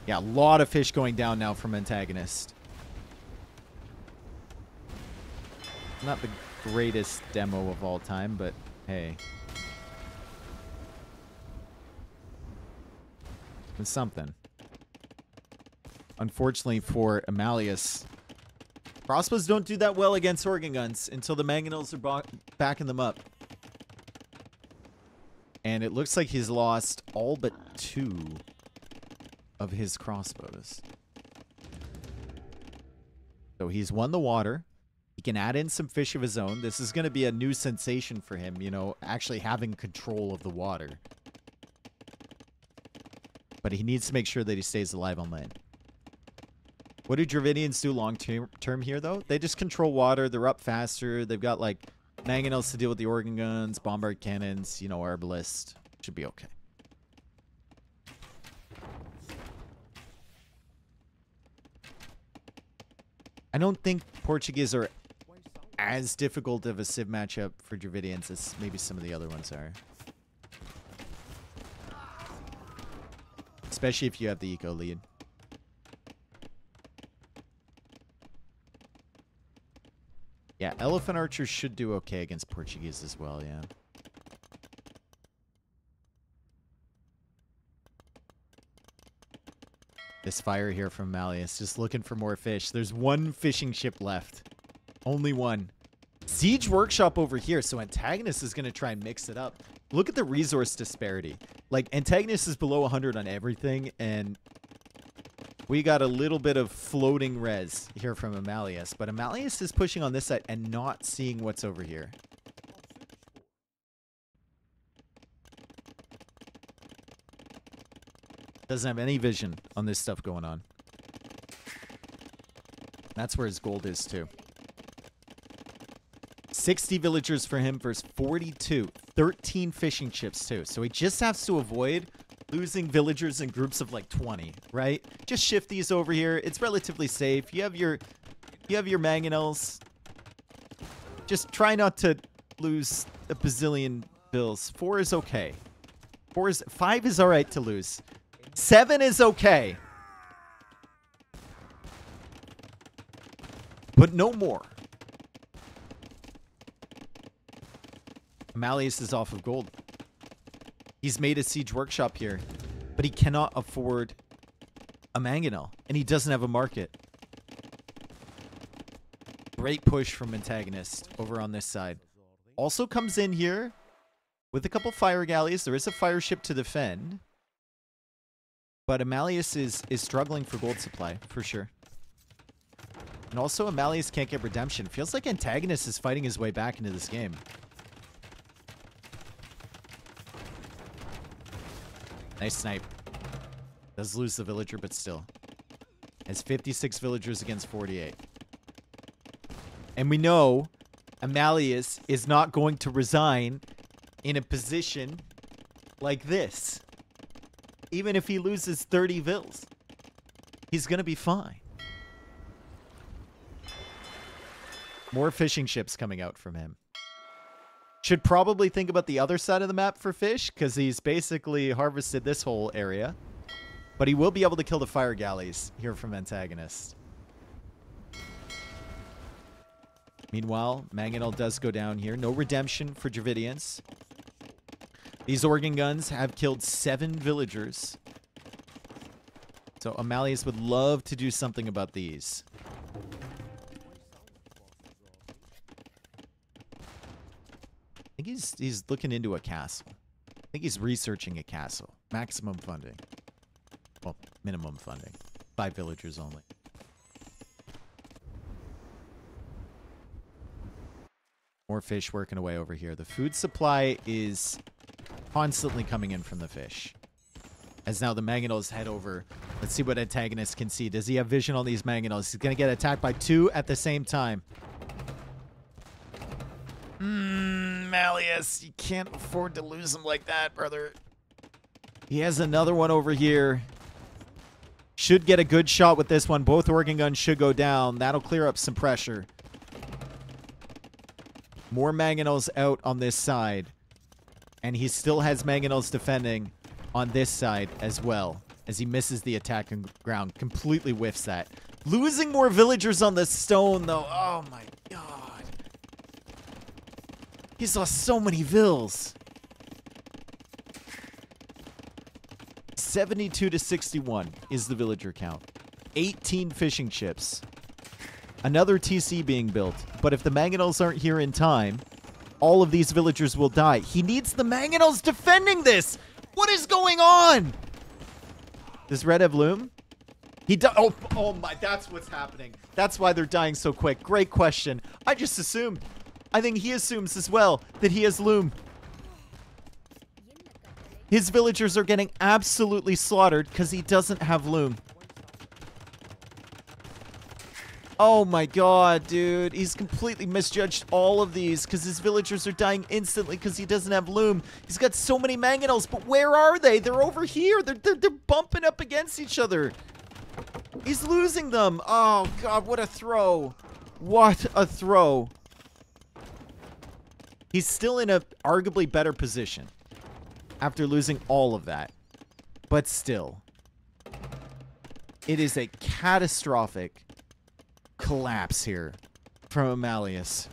Yeah, a lot of fish going down now from Antagonist. Not the greatest demo of all time, but hey. It's something. Unfortunately for Emalius, crossbows don't do that well against organ guns until the mangonels are backing them up. And it looks like he's lost all but 2 of his crossbows. So he's won the water. He can add in some fish of his own. This is going to be a new sensation for him, you know, actually having control of the water. But he needs to make sure that he stays alive on land. What do Dravidians do long term here, though? They just control water. They're up faster. They've got, like, mangonels to deal with the organ guns, bombard cannons, you know, arbalist. Should be okay. I don't think Portuguese are as difficult of a civ matchup for Dravidians as maybe some of the other ones are. Especially if you have the eco lead. Yeah, elephant archers should do okay against Portuguese as well, yeah. This fire here from Emalius, just looking for more fish. There's 1 fishing ship left. Only 1. Siege Workshop over here, so Antagonist is going to try and mix it up. Look at the resource disparity. Like, Antagonist is below 100 on everything, and we got a little bit of floating res here from Emalius, but Emalius is pushing on this side and not seeing what's over here. Doesn't have any vision on this stuff going on. That's where his gold is, too. 60 villagers for him versus 42. 13 fishing chips, too. So he just has to avoid losing villagers in groups of like 20, right? Just shift these over here. It's relatively safe. You have your mangonels. Just try not to lose a bazillion bills. 4 is okay. 5 is all right to lose. 7 is okay. But no more. Emalius is off of gold. He's made a siege workshop here, but he cannot afford a mangonel, and he doesn't have a market. Great push from Antagonist over on this side. Also comes in here with a couple fire galleys. There is a fire ship to defend, but Emalius is struggling for gold supply, for sure. And also, Emalius can't get redemption. Feels like Antagonist is fighting his way back into this game. Nice snipe. Does lose the villager, but still. Has 56 villagers against 48. And we know Emalius is not going to resign in a position like this. Even if he loses 30 vills, he's going to be fine. More fishing ships coming out from him. Should probably think about the other side of the map for fish, because he's basically harvested this whole area. But he will be able to kill the fire galleys here from Antagonist. Meanwhile, Mangonel does go down here. No redemption for Dravidians. These organ guns have killed 7 villagers. So Emalius would love to do something about these. I think he's looking into a castle. I think he's researching a castle. Maximum funding. Well, minimum funding. 5 villagers only. More fish working away over here. The food supply is constantly coming in from the fish. As now the mangonels head over. Let's see what Antagonist can see. Does he have vision on these mangonels? He's going to get attacked by 2 at the same time. Emalius, you can't afford to lose him like that, brother. He has another one over here. Should get a good shot with this one. Both organ guns should go down. That'll clear up some pressure. More mangonels out on this side. And he still has mangonels defending on this side as well. As he misses the attack on ground. Completely whiffs that. Losing more villagers on the stone, though. Oh, my God. He's lost so many vills. 72 to 61 is the villager count. 18 fishing ships. Another TC being built. But if the mangonels aren't here in time, all of these villagers will die. He needs the mangonels defending this. What is going on? Does Red have loom? He does. Oh my, that's what's happening. That's why they're dying so quick. Great question. I just assumed. I think he assumes as well that he has loom. His villagers are getting absolutely slaughtered because he doesn't have loom. Oh my God, dude. He's completely misjudged all of these because his villagers are dying instantly because he doesn't have loom. He's got so many mangonels, but where are they? They're over here. They're bumping up against each other. He's losing them. Oh God, what a throw. What a throw. He's still in a arguably better position after losing all of that. But still, it is a catastrophic collapse here from Emalius.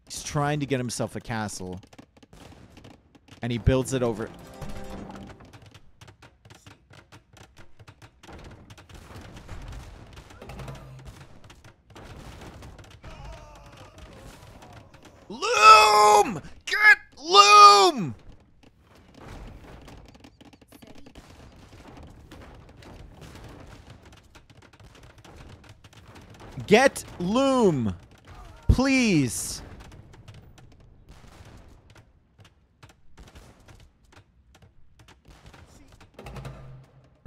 He's trying to get himself a castle, and he builds it over. Loom! Get loom! Get loom, please.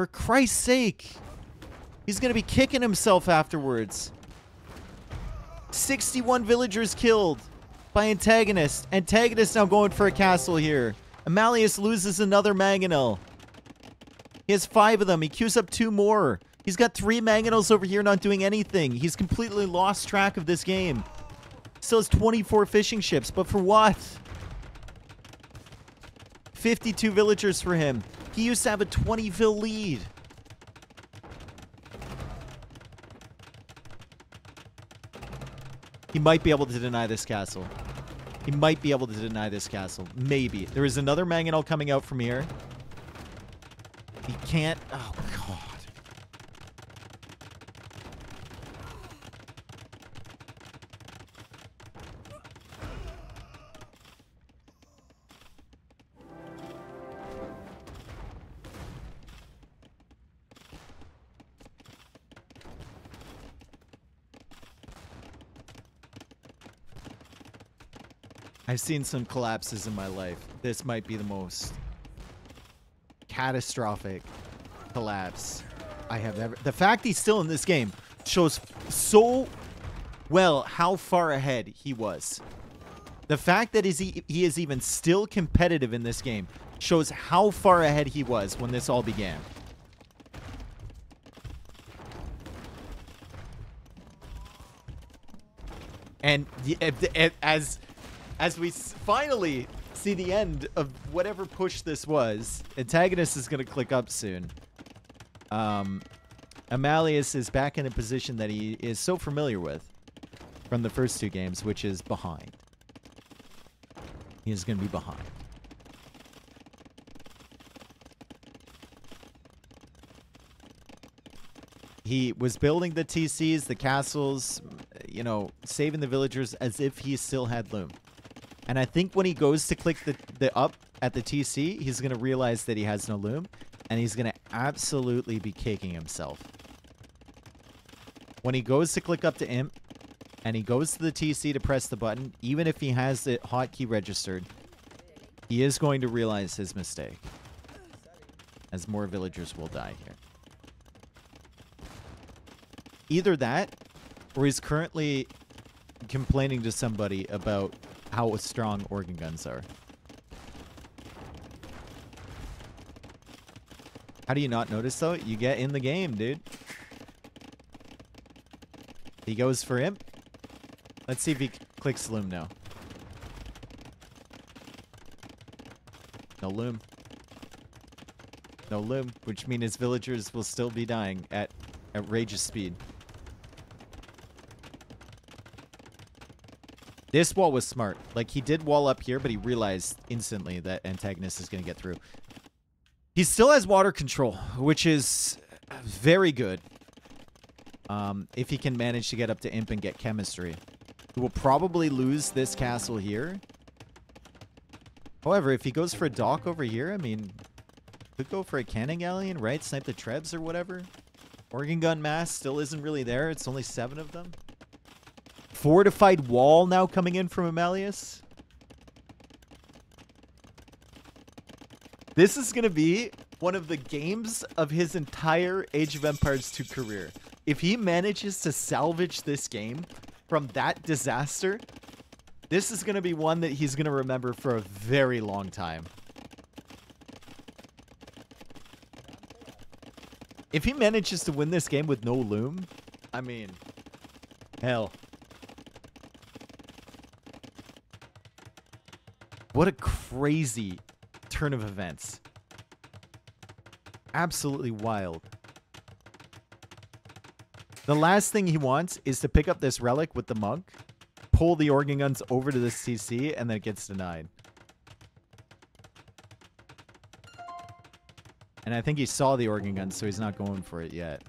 For Christ's sake. He's going to be kicking himself afterwards. 61 villagers killed by Antagonist. Antagonist now going for a castle here. Emalius loses another mangonel. He has 5 of them. He queues up 2 more. He's got 3 mangonels over here not doing anything. He's completely lost track of this game. Still has 24 fishing ships, but for what? 52 villagers for him. He used to have a 20 vill lead. He might be able to deny this castle. He might be able to deny this castle. Maybe. There is another mangonel coming out from here. He can't. Oh, God. I've seen some collapses in my life. This might be the most catastrophic collapse I have ever. The fact he's still in this game shows so well how far ahead he was. The fact that he is even still competitive in this game shows how far ahead he was when this all began. And as we finally see the end of whatever push this was, Antagonist is going to click up soon. Emalius is back in a position that he is so familiar with from the first 2 games, which is behind. He is going to be behind. He was building the TCs, the castles, you know, saving the villagers as if he still had loom. And I think when he goes to click the up at the TC, he's going to realize that he has no loom. And he's going to absolutely be kicking himself. When he goes to click up to imp, and he goes to the TC to press the button, even if he has the hotkey registered, he is going to realize his mistake. As more villagers will die here. Either that, or he's currently complaining to somebody about how strong organ guns are. How do you not notice, though? You get in the game, dude. He goes for imp. Let's see if he clicks loom now. No loom. No loom, which means his villagers will still be dying at outrageous speed. This wall was smart. Like, he did wall up here, but he realized instantly that Antagonist is going to get through. He still has water control, which is very good. If he can manage to get up to imp and get chemistry. He will probably lose this castle here. However, if he goes for a dock over here, I mean, could go for a cannon galleon, right? Snipe the trebs or whatever. Organ gun mass still isn't really there. It's only 7 of them. Fortified wall now coming in from Emalius. This is going to be one of the games of his entire Age of Empires 2 career. If he manages to salvage this game from that disaster, this is going to be one that he's going to remember for a very long time. If he manages to win this game with no loom, I mean, hell. What a crazy turn of events. Absolutely wild. The last thing he wants is to pick up this relic with the monk, pull the organ guns over to this CC, and then it gets denied. And I think he saw the organ guns, so he's not going for it yet.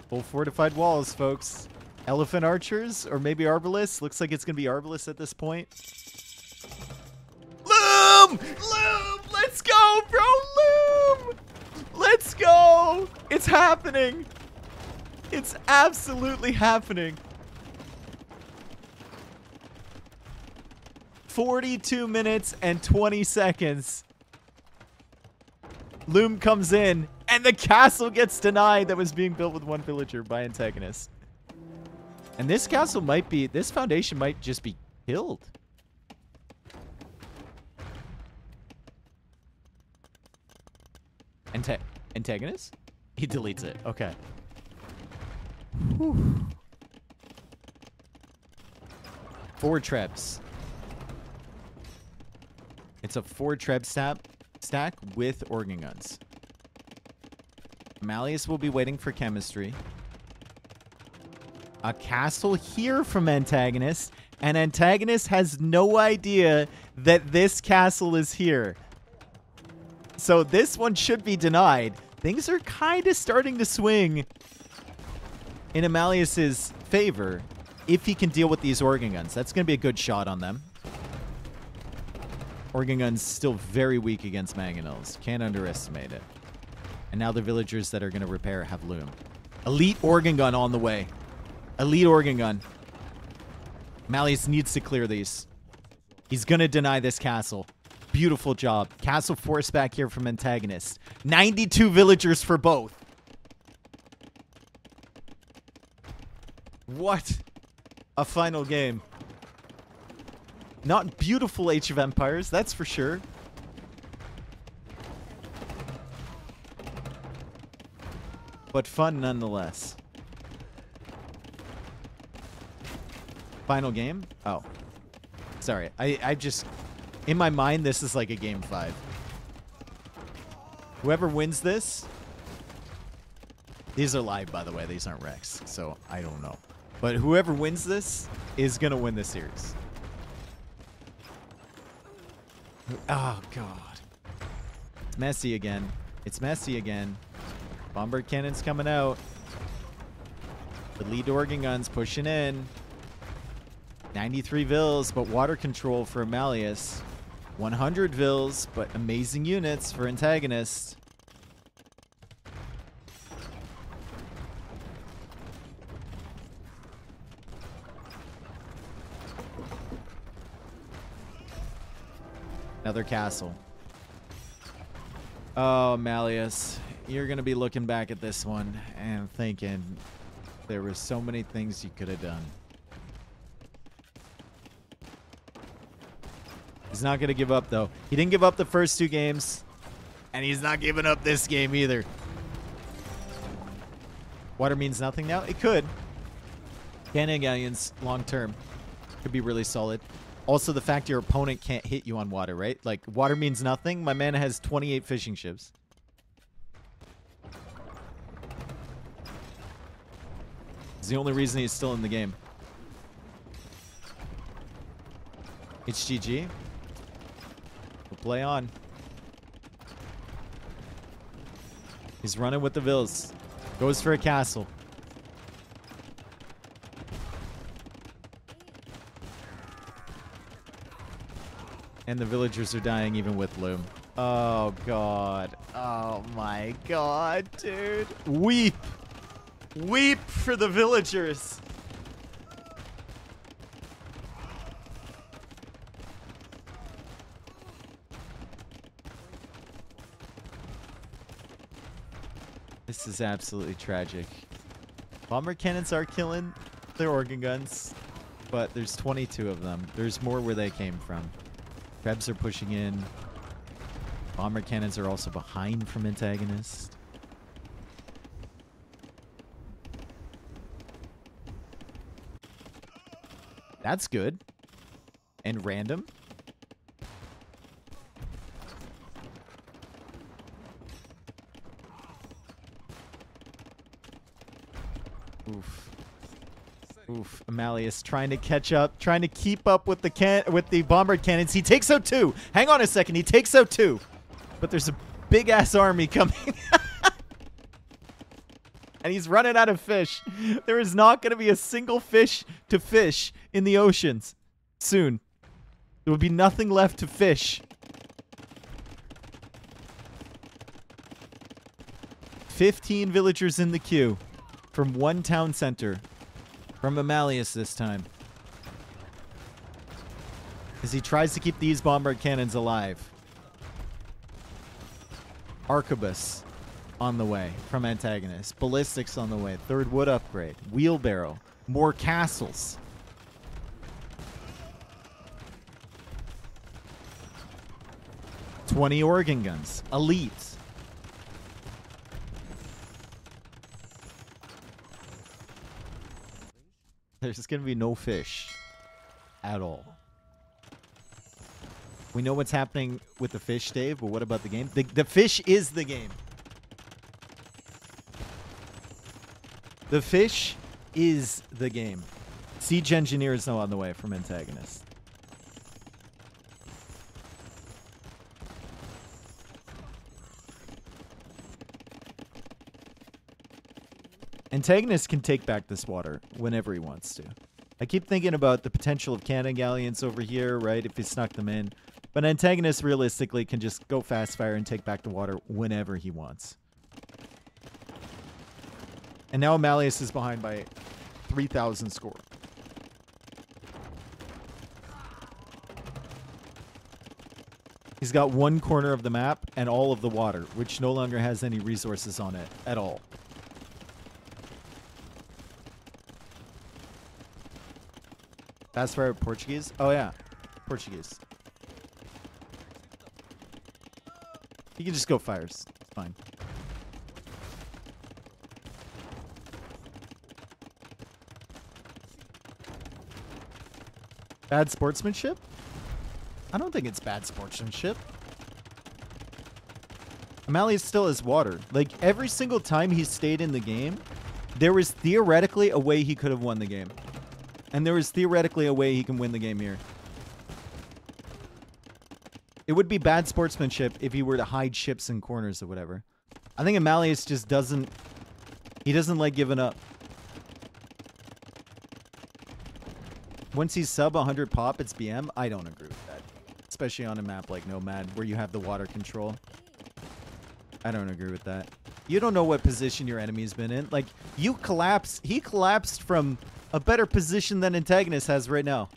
Full fortified walls, folks. Elephant archers, or maybe arbalists. Looks like it's going to be arbalists at this point. Loom! Loom! Let's go, bro! Loom! Let's go! It's happening! It's absolutely happening. 42 minutes and 20 seconds. Loom comes in, and the castle gets denied that was being built with one villager by Antagonist. And this castle might be, this foundation might just be killed. Antagonist? He deletes it. Okay. Whew. 4 trebs. It's a 4 treb stack with organ guns. Emalius will be waiting for chemistry. A castle here from Antagonist, and Antagonist has no idea that this castle is here. So this one should be denied. Things are kind of starting to swing in Emalius's favor if he can deal with these organ guns. That's going to be a good shot on them. Organ guns still very weak against mangonels. Can't underestimate it. And now the villagers that are going to repair have loom. Elite organ gun on the way. Elite organ gun. Emalius needs to clear these. He's going to deny this castle. Beautiful job. Castle force back here from Antagonist. 92 villagers for both. What a final game. Not beautiful Age of Empires, that's for sure. But fun nonetheless. Final game? Oh. Sorry. I just... In my mind, this is like a game 5. Whoever wins this... These are live, by the way. These aren't Rex, so I don't know. But whoever wins this is going to win the series. Oh, God. It's messy again. It's messy again. Bombard cannon's coming out. The lead organ guns pushing in. 93 Vils, but water control for Emalius. 100 Vils, but amazing units for Antagonist. Another castle. Oh, Emalius, you're going to be looking back at this one and thinking there were so many things you could have done. He's not going to give up, though. He didn't give up the first 2 games, and he's not giving up this game either. Water means nothing now? It could. Cannon galleons, long term, could be really solid. Also, the fact your opponent can't hit you on water, right? Like, water means nothing. My man has 28 fishing ships. It's the only reason he's still in the game. It's GG. We'll play on. He's running with the Vils. Goes for a castle. And the villagers are dying even with loom. Oh, God. Oh, my God, dude. Weep. Weep for the villagers. This is absolutely tragic. Bomber cannons are killing their organ guns, but there's 22 of them. There's more where they came from. Krebs are pushing in. Bomber cannons are also behind from Antagonist. That's good. And random. Oof. Oof. Emalius trying to catch up, trying to keep up with the bombard cannons. He takes out 2. Hang on a second. He takes out 2. But there's a big ass army coming. And he's running out of fish. There is not going to be a single fish to fish in the oceans soon. There will be nothing left to fish. 15 villagers in the queue from one town center. From Emalius this time. As he tries to keep these bombard cannons alive. Arquebus on the way from Antagonist. Ballistics on the way. Third wood upgrade. Wheelbarrow. More castles. $20 organ guns. Elite. There's going to be no fish at all. We know what's happening with the fish, Dave, but what about the game? The fish is the game. The fish is the game. Siege Engineer is now on the way from Antagonist. Antagonist can take back this water whenever he wants to. I keep thinking about the potential of cannon galleons over here, right, if he snuck them in. But Antagonist realistically can just go fast fire and take back the water whenever he wants. And now Emalius is behind by 3,000 score. He's got one corner of the map and all of the water, which no longer has any resources on it at all. Fast fire Portuguese? Oh yeah, Portuguese. You can just go fires. It's fine. Bad sportsmanship? I don't think it's bad sportsmanship. Emalius still has water. Like, every single time he stayed in the game, there was theoretically a way he could have won the game. And there was theoretically a way he can win the game here. It would be bad sportsmanship if he were to hide ships in corners or whatever. I think Emalius just doesn't... He doesn't like giving up. Once he's sub 100 pop, it's BM. I don't agree with that. Especially on a map like Nomad, where you have the water control. I don't agree with that. You don't know what position your enemy's been in. Like, you collapsed. He collapsed from a better position than Antagonist has right now.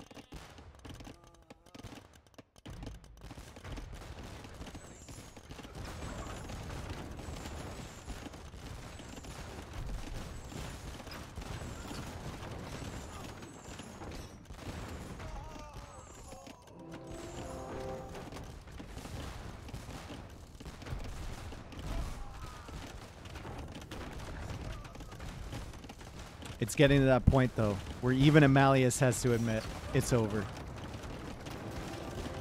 It's getting to that point, though, where even Emalius has to admit it's over.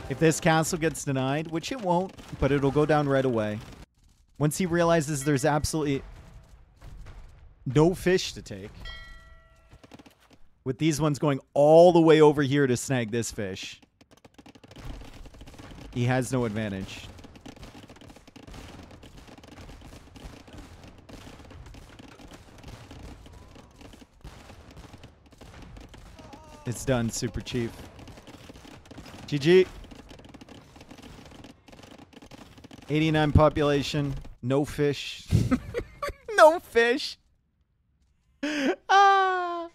If this castle gets denied, which it won't, but it'll go down right away. Once he realizes there's absolutely no fish to take, with these ones going all the way over here to snag this fish, he has no advantage. It's done, Super Chief. GG. 89 population. No fish. No fish. Ah,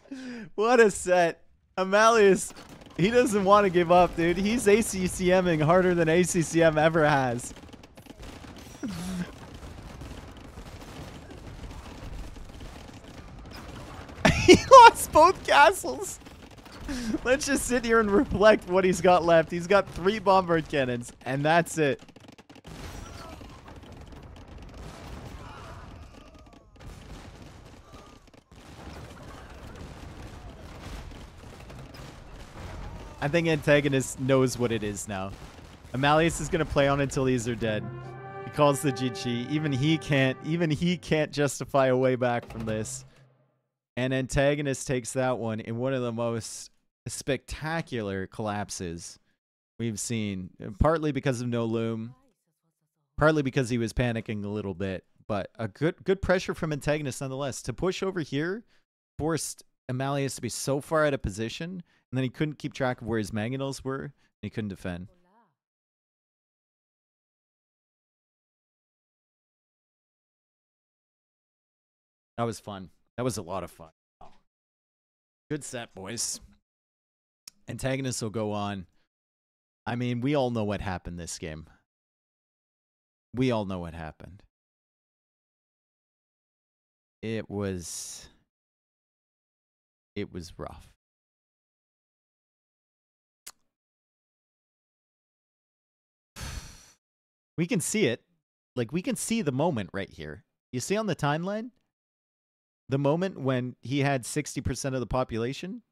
what a set. Emalius, he doesn't want to give up, dude. He's ACCMing harder than ACCM ever has. He lost both castles. Let's just sit here and reflect what he's got left. He's got 3 bombard cannons, and that's it. I think Antagonist knows what it is now. Emalius is going to play on until these are dead. He calls the GG. Even he can't justify a way back from this. And Antagonist takes that one in one of the most spectacular collapses we've seen. Partly because of no loom. Partly because he was panicking a little bit. But a good pressure from Antagonist nonetheless. To push over here forced Emalius to be so far out of position. And then he couldn't keep track of where his mangonels were. And he couldn't defend. That was fun. That was a lot of fun. Good set, boys. Antagonist will go on. I mean, we all know what happened this game. We all know what happened. It was rough. We can see it. Like, we can see the moment right here. You see on the timeline? The moment when he had 60% of the population?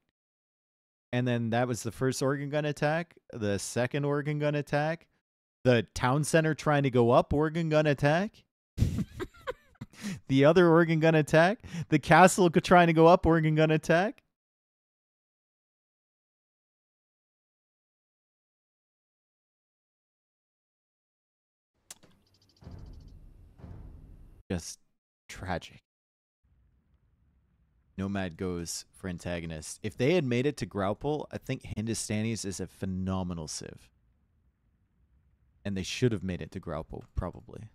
And then that was the first organ gun attack. The second organ gun attack. The town center trying to go up organ gun attack. The other organ gun attack. The castle trying to go up organ gun attack. Just tragic. Nomad goes for Antagonist. If they had made it to Graupel, I think Hindustanis is a phenomenal civ. And they should have made it to Graupel, probably.